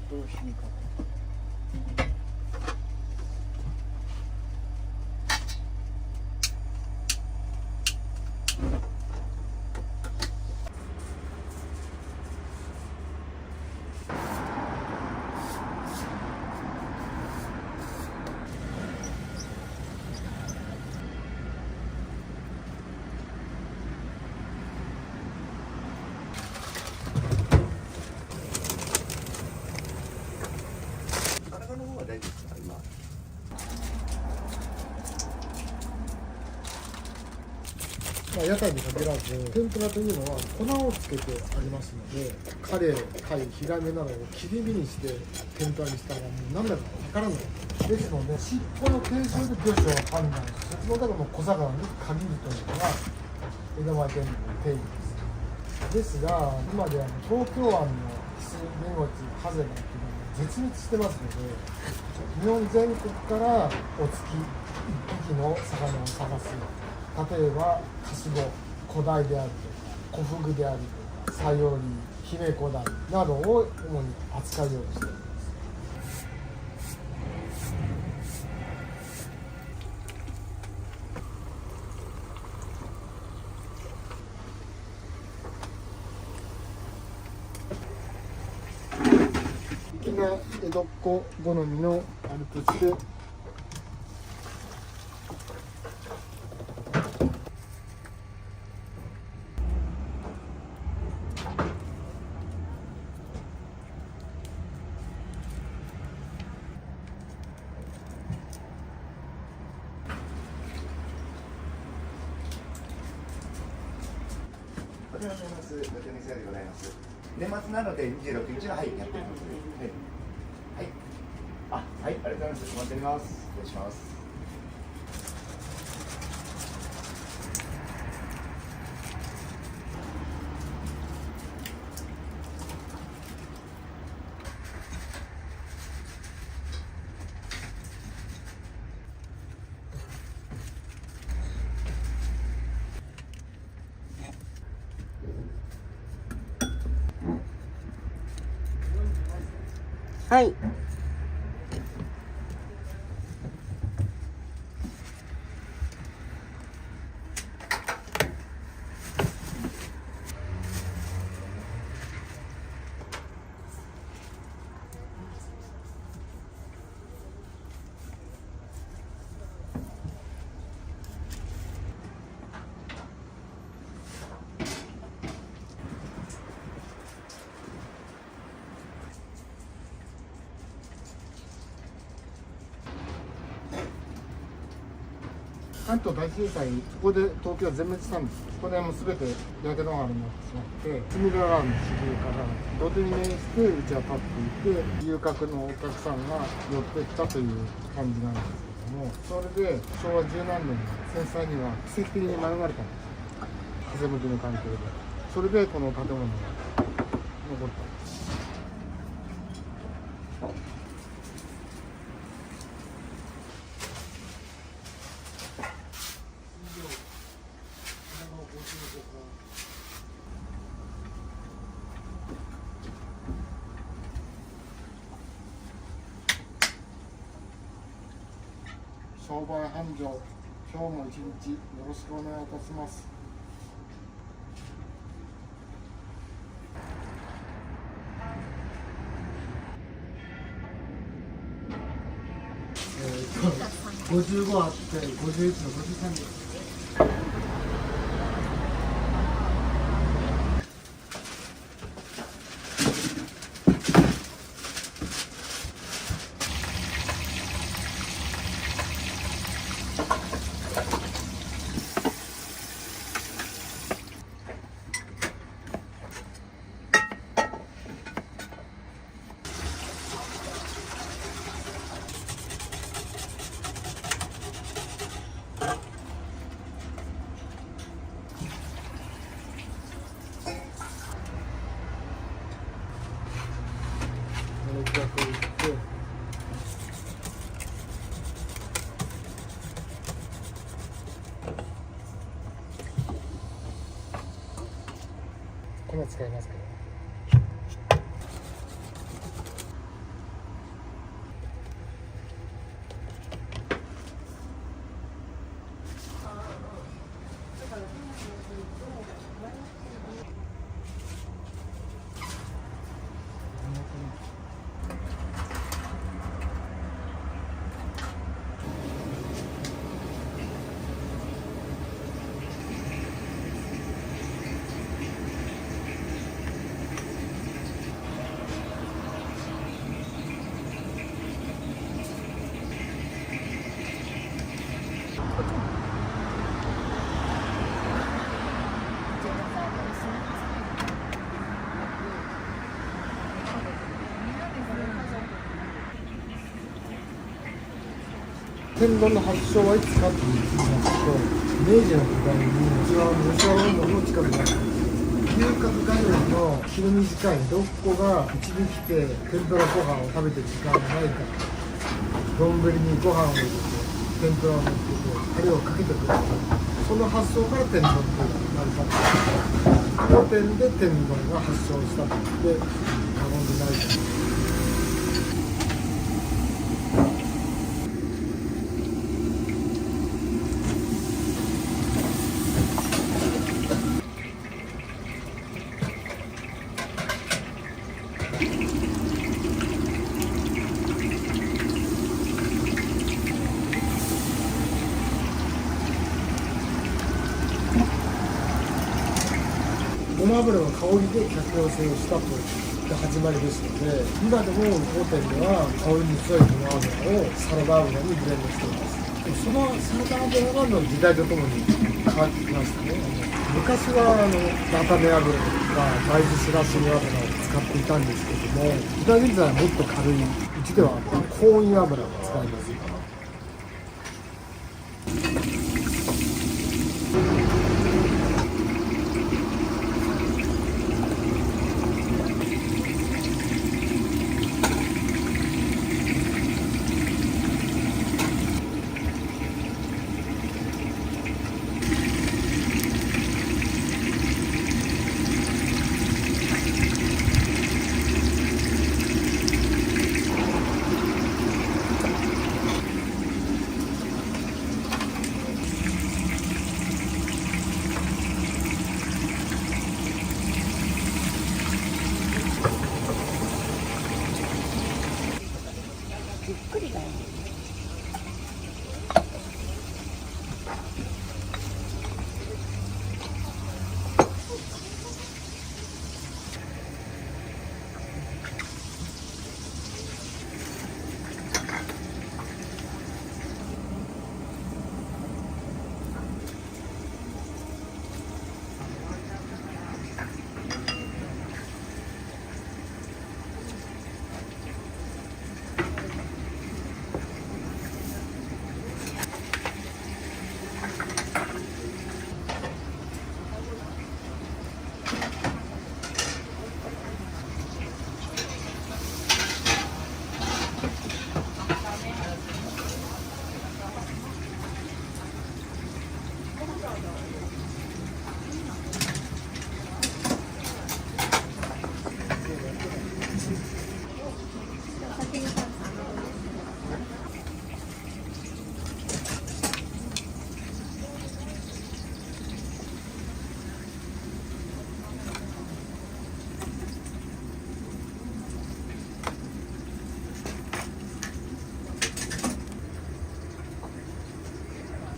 どうしようかな。まあ、屋台に限らず天ぷらというのは粉をつけてありますので、カレイ、貝、ヒラメなどを切り身にして天ぷらにしたらもう何だか分からないですので、尻尾の定称で魚種を判断して、その中でも小魚に限るというのが江戸前天ぷらの定義です。ですが今では東京湾のキスメゴチ、ハゼガっていうのが絶滅してますので、日本全国からお月1匹の魚を探す。例えばカシゴ、コダイであるとかコフグであるとかサヨリ、ヒメコダイなどを主に扱うようにしています。粋な江戸っ子好みのあるとしてお邪魔します。ご丁寧制でございます。年末なので26日のはいやっております。はい。あ、はい、ありがとうございます。お待ちしております。失礼します。はい。関東大震災、そこで東京は全滅したんです。そこでもう全て焼け野原になってしまって、隅田川の支流から土手に面してうちは立っていて、遊客のお客さんが寄ってきたという感じなんですけども、それで昭和十何年に戦災には奇跡的に免れたんです。風向きの関係で。それでこの建物が残ったんです。商売繁盛、今日も一日よろしくお願いいたします。55あって51の53です。は使いますけど。天丼の発祥はいつかって言いますと、明治の時代に吉原温度の近くにある牛角ガニの気の短い6個がうちに来て天ぷらご飯を食べてる時間がないから丼にご飯を入れて天ぷらを乗っけてタレをかけてくれる、その発想から天丼というのが生まれた。当店で天丼が発祥したと言って過言でないと思います。ごま油の香りで客寄せをしたという始まりですので、今でも当店では香りに強いごま油をサラダ油にブレンドしています。そのサラダ油が時代とともに変わってきましたね。昔は菜種油とか大豆しらす油を使っていたんですけども、今現在はもっと軽い、うちでは香油油を使います。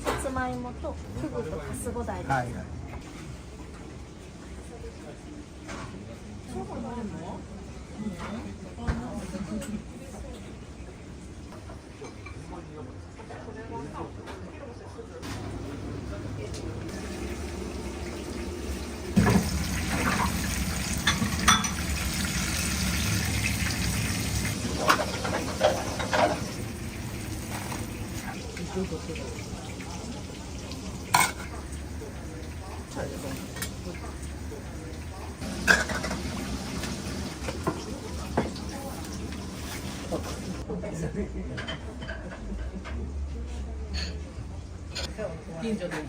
さつまいもとフグとカスゴダイです。はいはい。近所でも。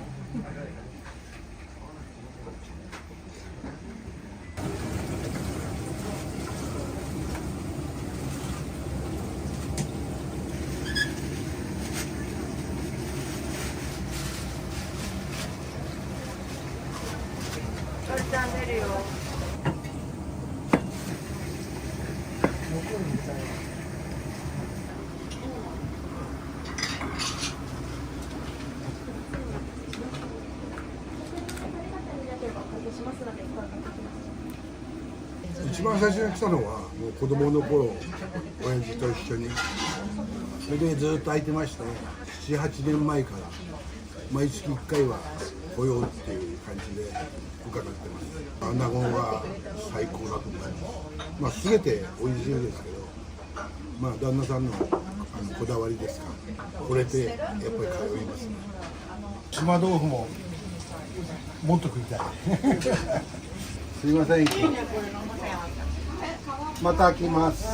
るよ。一番最初に来たのはもう子供の頃、親父と一緒にそれでずっと空いてまして、7、8年前から毎月1回は来ようっていう感じで伺ってます。穴子が最高だと思います。全て美味しいんですけど、旦那さんのこだわりですか、これでやっぱり通いますね。島豆腐ももっと食いたいすいません、また来ます。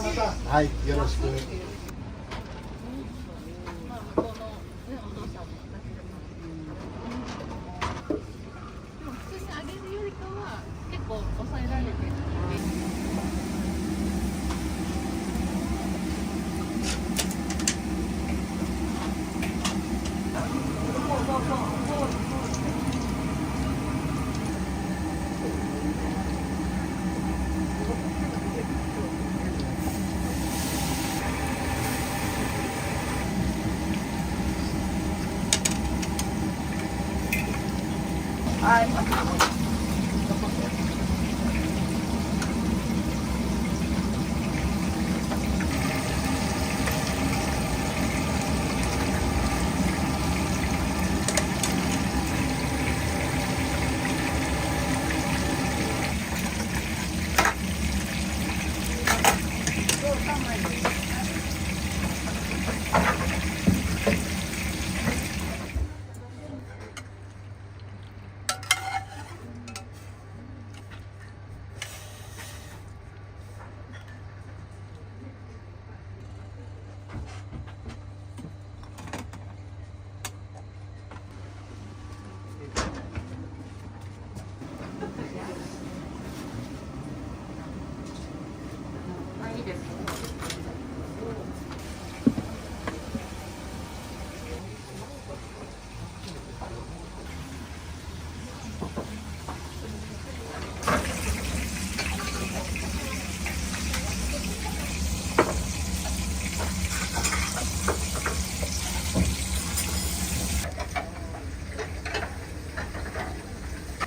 はい、よろしく。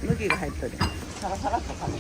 麦が入っとる。サラサラっとかね。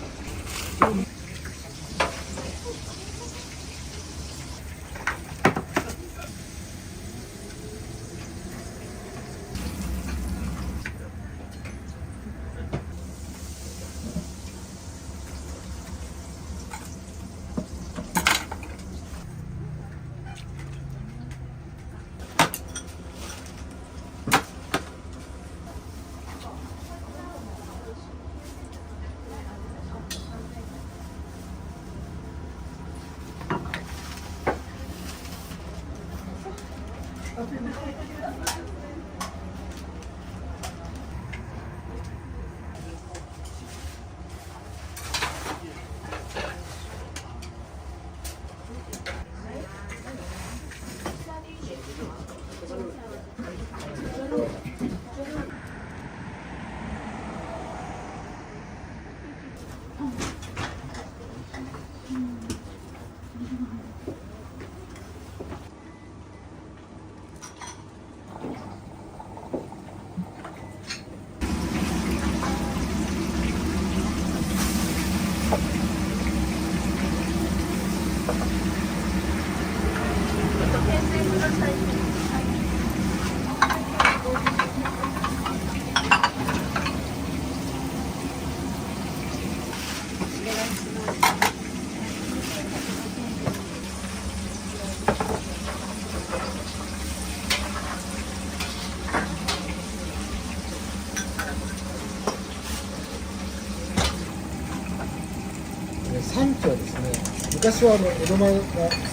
産地はですね、昔は江戸前が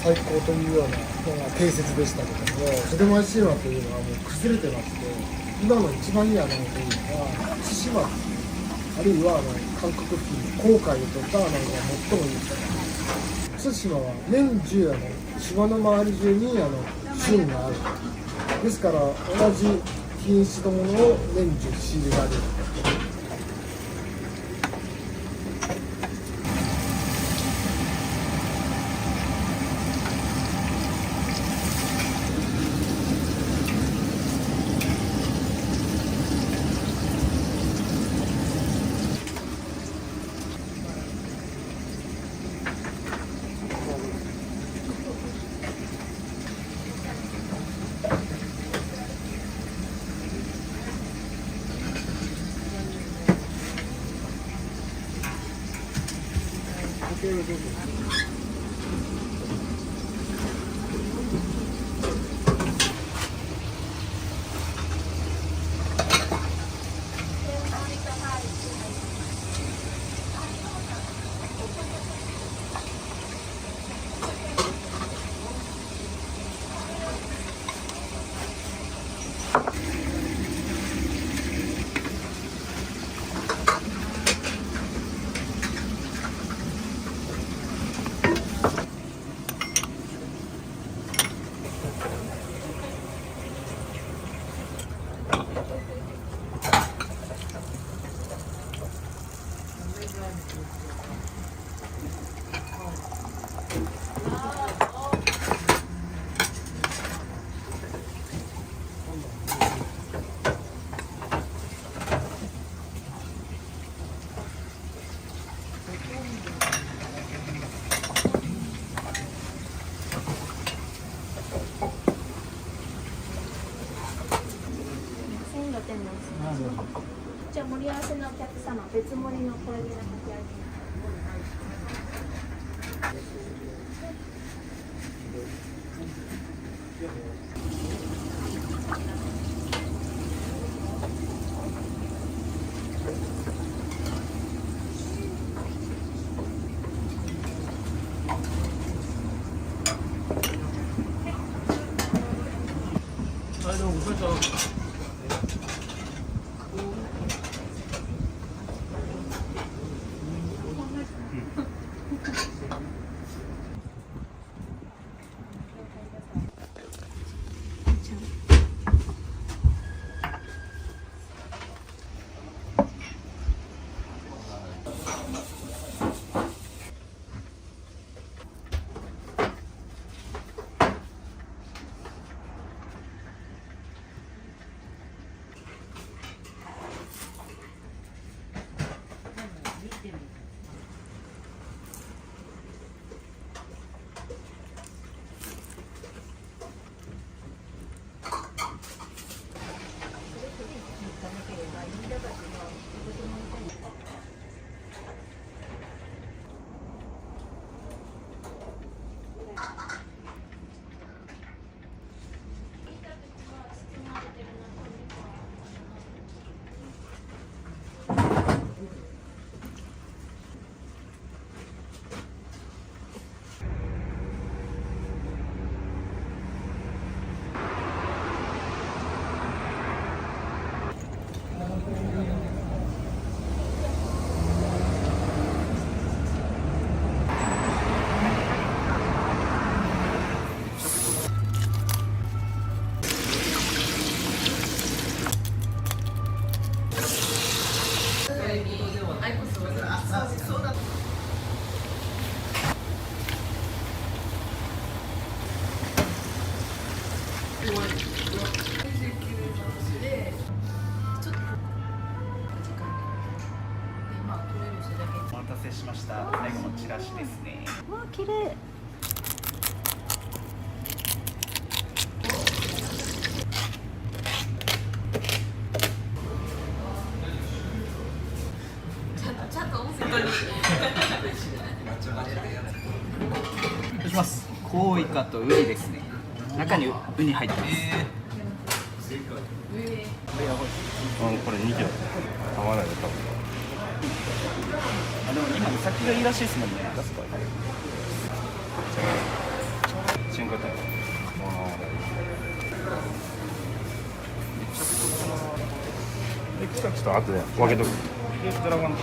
最高というようなのが定説でしたけども、袖前神話というのはもう崩れてまして、今の一番いい穴というのは対馬、あるいは韓国付近、黄海で取った穴が最もいいです。対馬は年中島の周り中に旬がある。ですから同じ品質のものを年中仕入れられる。れる。じゃあ盛り合わせのお客様、別盛りのこれでかき揚げ。お待たせしました。最後のチラシですね。わあ、綺麗。ちゃんと音声取り。どうします。コウイカとウニですね。中にウニ入ってます。これ2キロ合わないで多分。あ、でも今ウサギがいいらしいですもんね。出すか新型やできたらちょっと後で分けとくドラゴン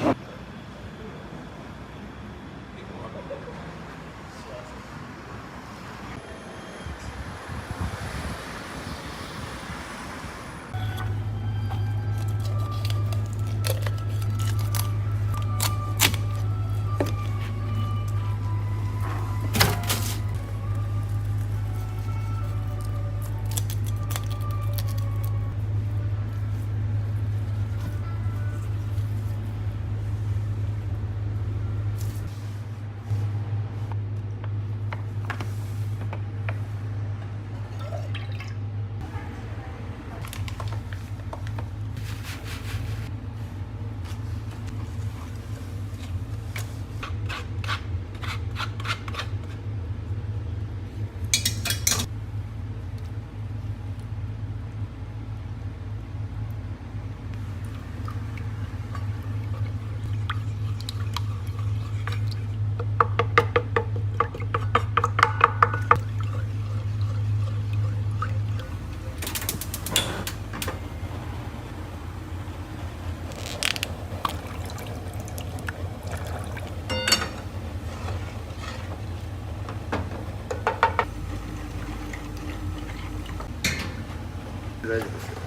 大丈夫ですよ。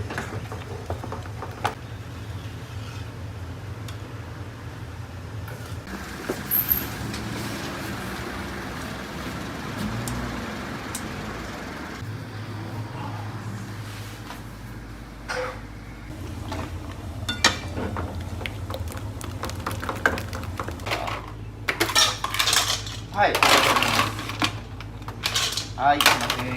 はい。はい、すいません。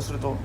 すると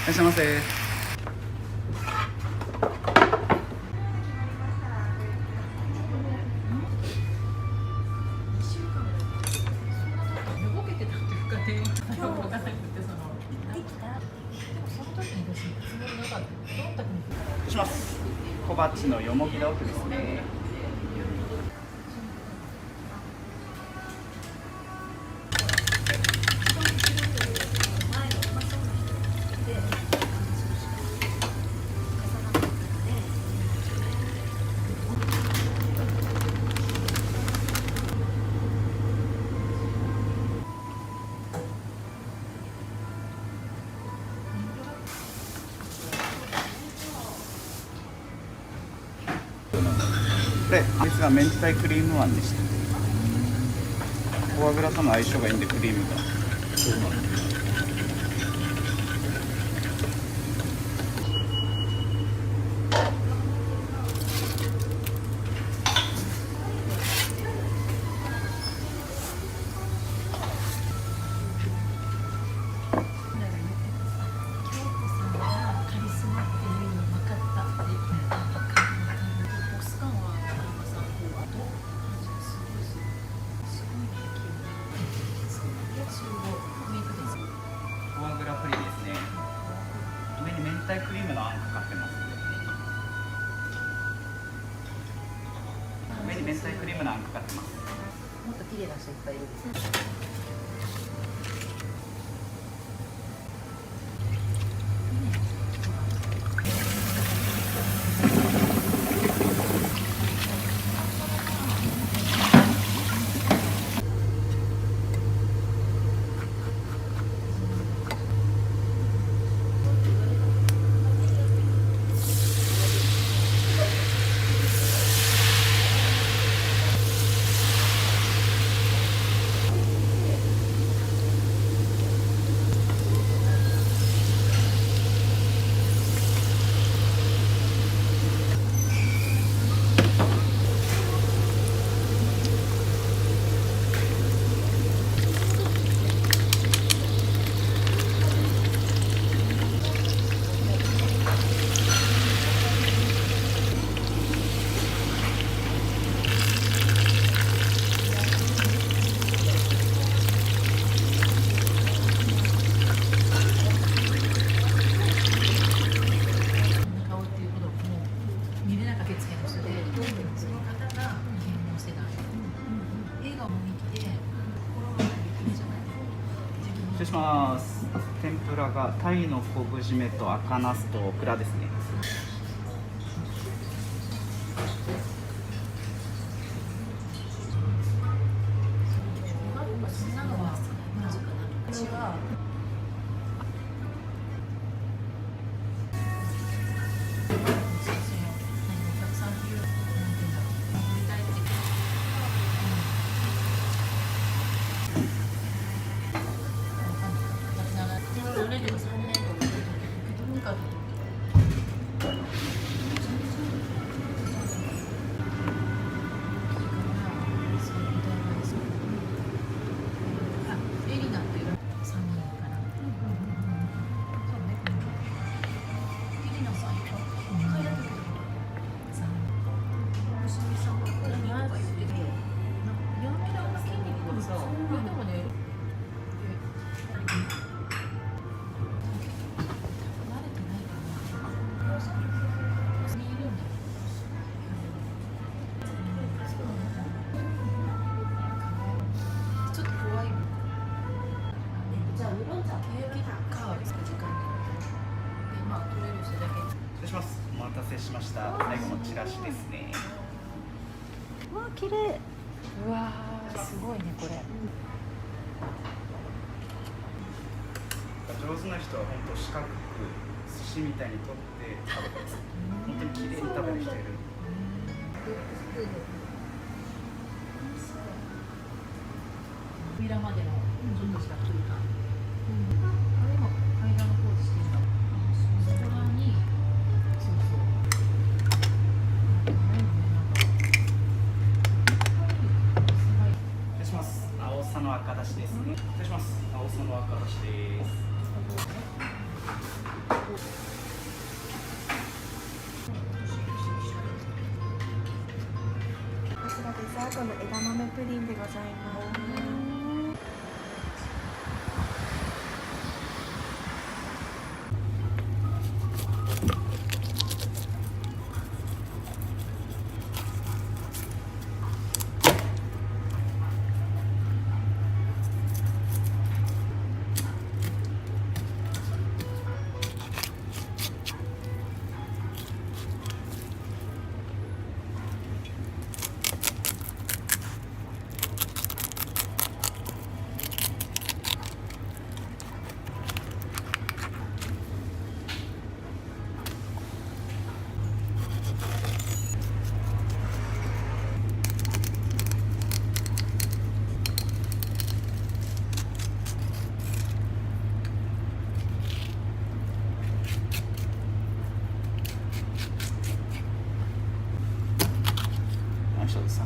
いらっしゃいませ。します。小鉢のよもぎ豆腐ですね。で、あいつが明太クリームあんでした。フォアグラとの相性がいいんで、クリームが。フォアグラフリーですね。上に明太クリームのあんかかってます。上に明太クリームのあんかかってます。もっと綺麗な人いっぱいいる。失礼します。天ぷらがタイの昆布締めと赤ナスとオクラですね。失礼します。お待たせしました。最後のチラシですね。うわ、綺麗。うわー、すごいねこれ。上手な人は本当四角く寿司みたいに取って食べてます。本当に綺麗に食べる人いる。扉までのちょっとした空間、あれも階段の工事してんだ。外側にそうそう失礼します。青さの赤だしですね。失礼します。青さの赤だしです。こちらデザートの枝豆プリンでございます。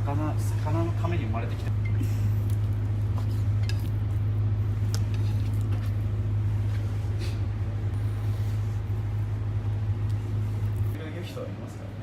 あの人魚のために生まれてきた。いう人はいますからね。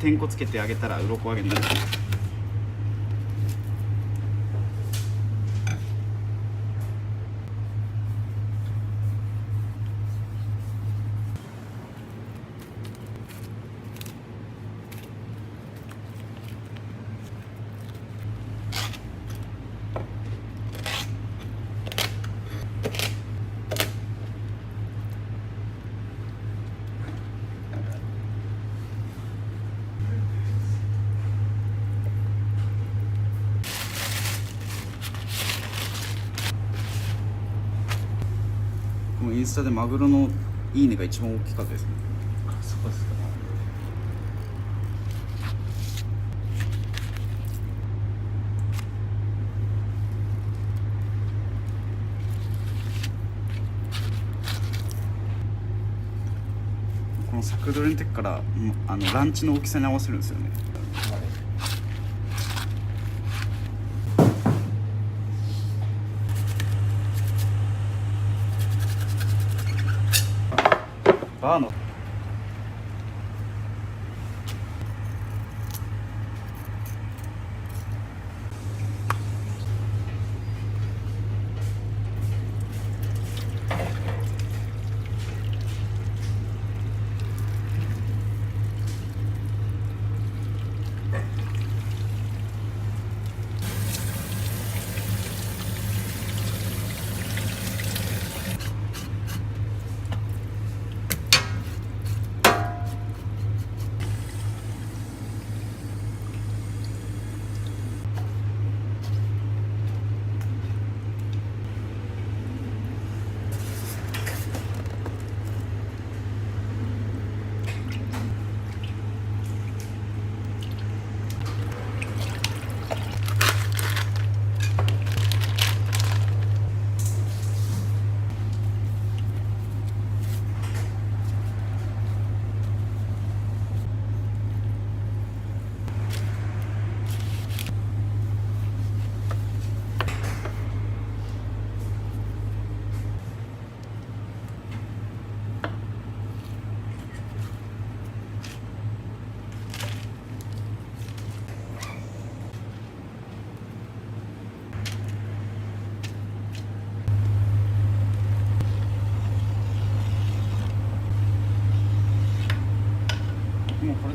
天粉つけてあげたら鱗揚げになる。もうインスタでマグロのいいねが一番大きかったですね。そうですか。この作取りの時からランチの大きさに合わせるんですよね。バーの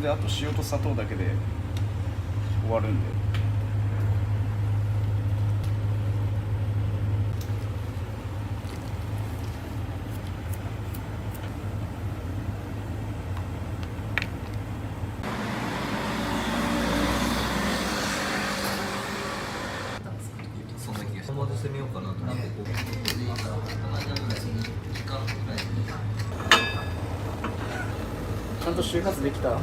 であと塩と砂糖だけで終わるんで。そんな気がして戻してみようかなと思ってちゃんと就活できた。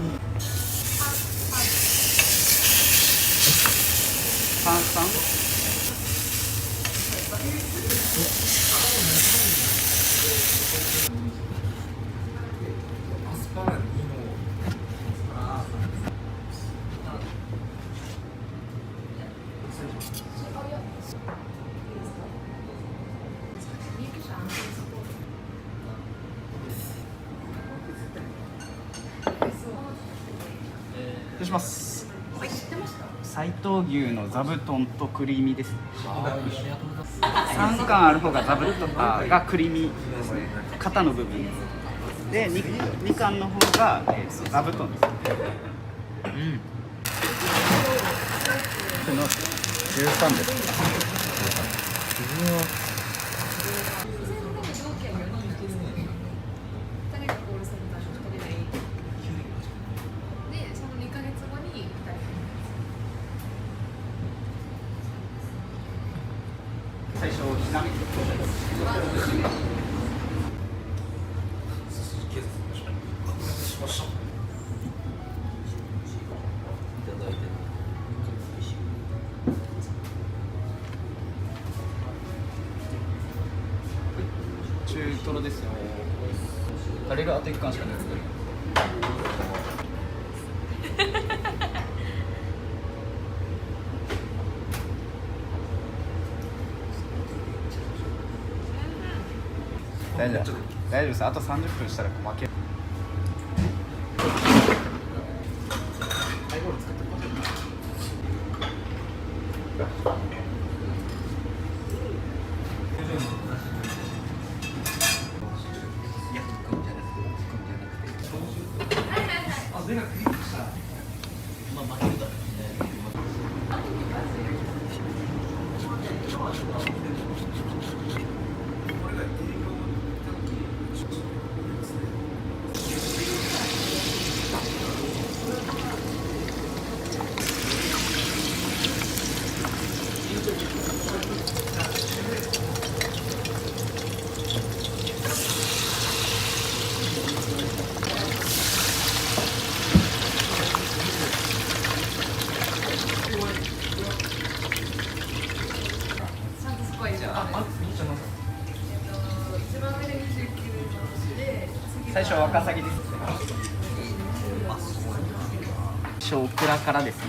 炭酸アスパラに失礼します。斉藤牛の座布団とクリーミーです。3貫ある方が座布団がクリーミーですね。肩の部分で 2貫の方が、座布団です。この13です。最初ひなめ中トロですよ。タレがあと1貫しかないです。大丈夫です。あと30分したら負ける。最初はワカサギです。小倉からですね。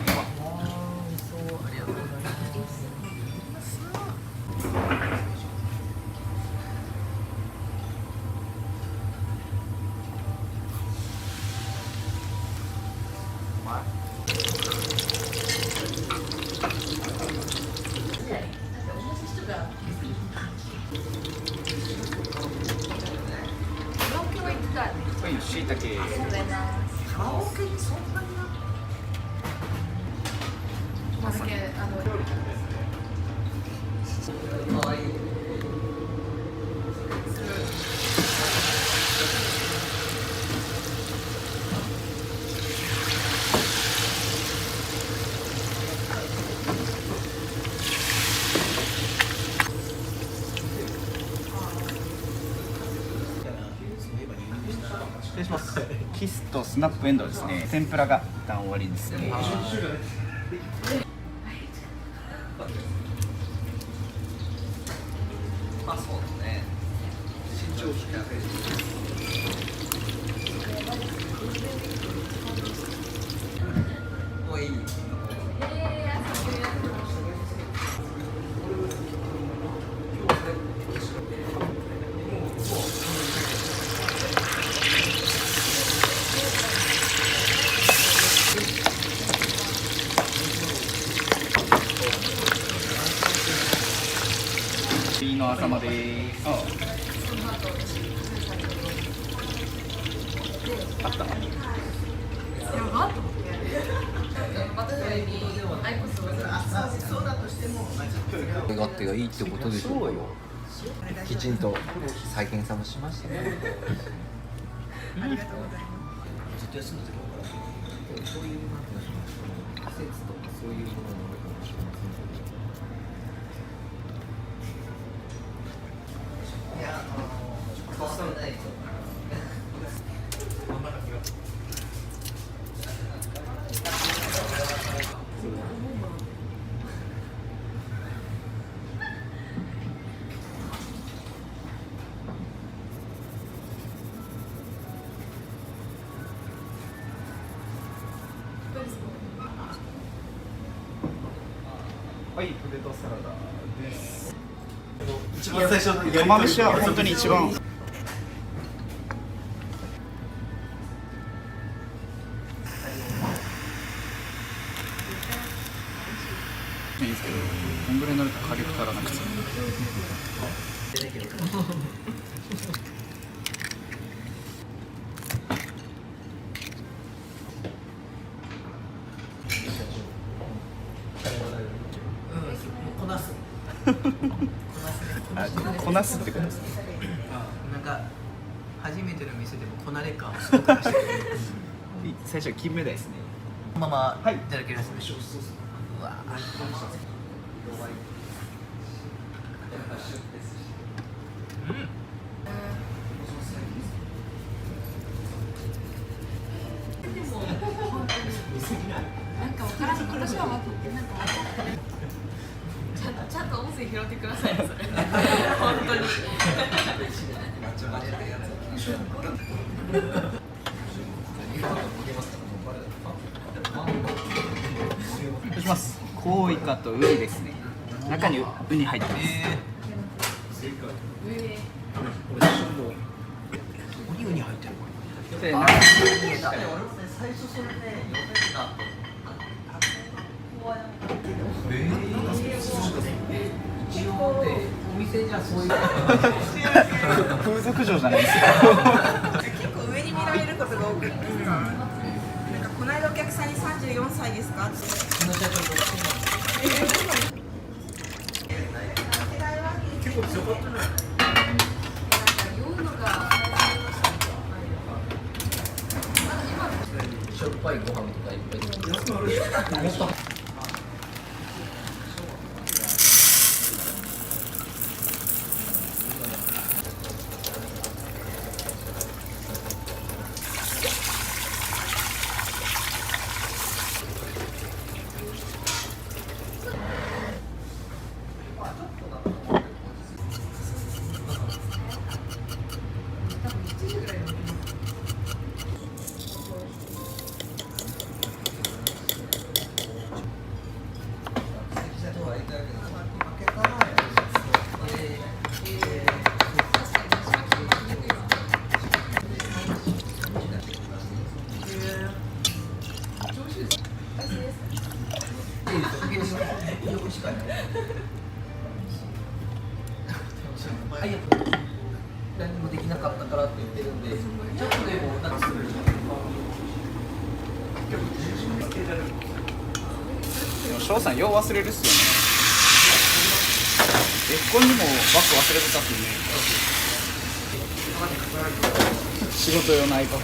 しいたけ。失礼します。キスとスナップエンドウですね。天ぷらが一旦終わりですね。まあそうですね。身長低い。もういい。の朝までーす。あった。そうだとしても勝手がいいってことでしょうよ。きちんと再検査もしましたね。ありがとうございます。ずっと休んだ時からそういうなんていうんでしょう、季節とかそういうものもあるかもしれませんけど。いや、そうないと。はい、ポテトサラダです。一番最初の釜飯は本当に一番。いいですけど、こんぐらいになると火力足らなくて。こなすってことですね。なんか初めての店でもこなれ感をすごく出してる最初は金目鯛ですね。ままいただけますでしょう。うわなんかわからん、私は分かってなんかちゃんと音声拾ってくださいね、それ本当にどうします。コウイカとウニですね。中にウニ入ってます。ウニ入ってる。で最初それで予一応でお店じゃそういう風俗嬢じゃないですよ。結構上に見られることが多くて、なんかこの間お客さんに34歳ですかって結構強かったね。酔うのがしょっぱいご飯とかいっぱいもっと何もできなかったからって言ってるんで、ちょっとでもなんかする。翔さんよう忘れるっすよね。結婚にもバッグ忘れてたっすよね。仕事用の iPad。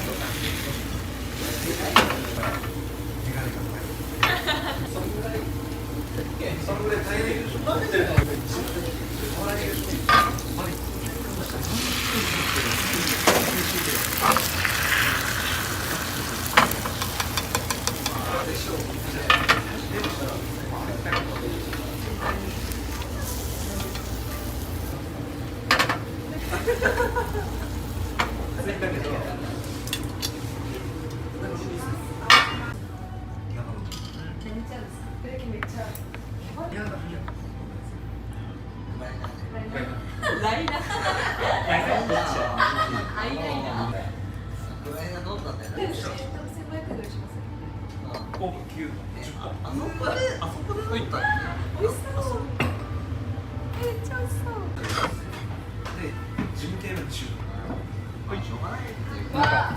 ライナー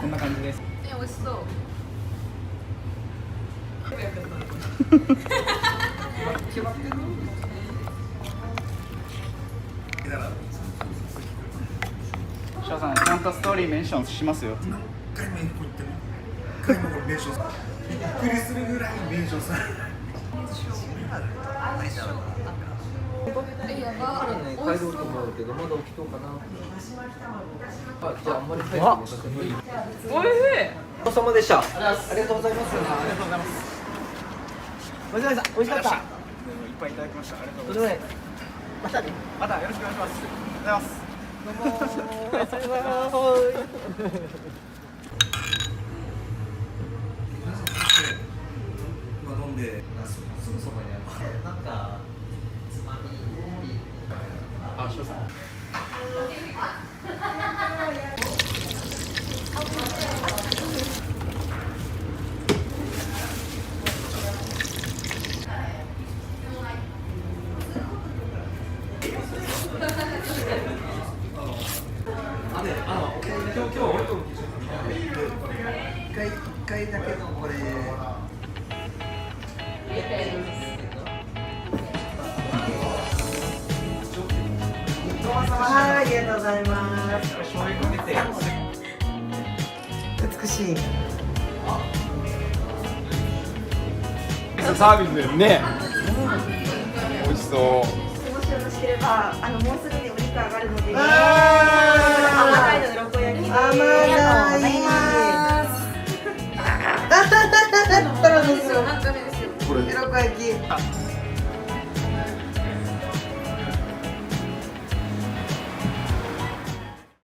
こんな感じです。美味しそう。ケバ翔さん、ちゃんとストーリーメンションしますよ。何回もこう言ってる。何回もこれ名称さ。びっくりするぐらい名称さ。帰ろうと思うけどまだ起きとうかな。じゃああんまり早く寝させて無理。おいしい。ごちそうさまでした。ありがとうございます。ありがとうございます。お疲れ様でした。美味しかった。いっぱいいただきました。ありがとうございます。またね。またよろしくお願いします。ありがとうございます。どうも。おやすみなさい。今飲んで、すぐそばにある。なんかつまみ。あ、翔さん。今日は俺との一回だけのこれ。はい、ありがとうございます。醤油かけて。美しい。サービスですね。美味しそう。もしよろしければもうすぐにお肉上がるので、甘あいので6個焼きで。甘い。トロですよ。これ鱗焼き。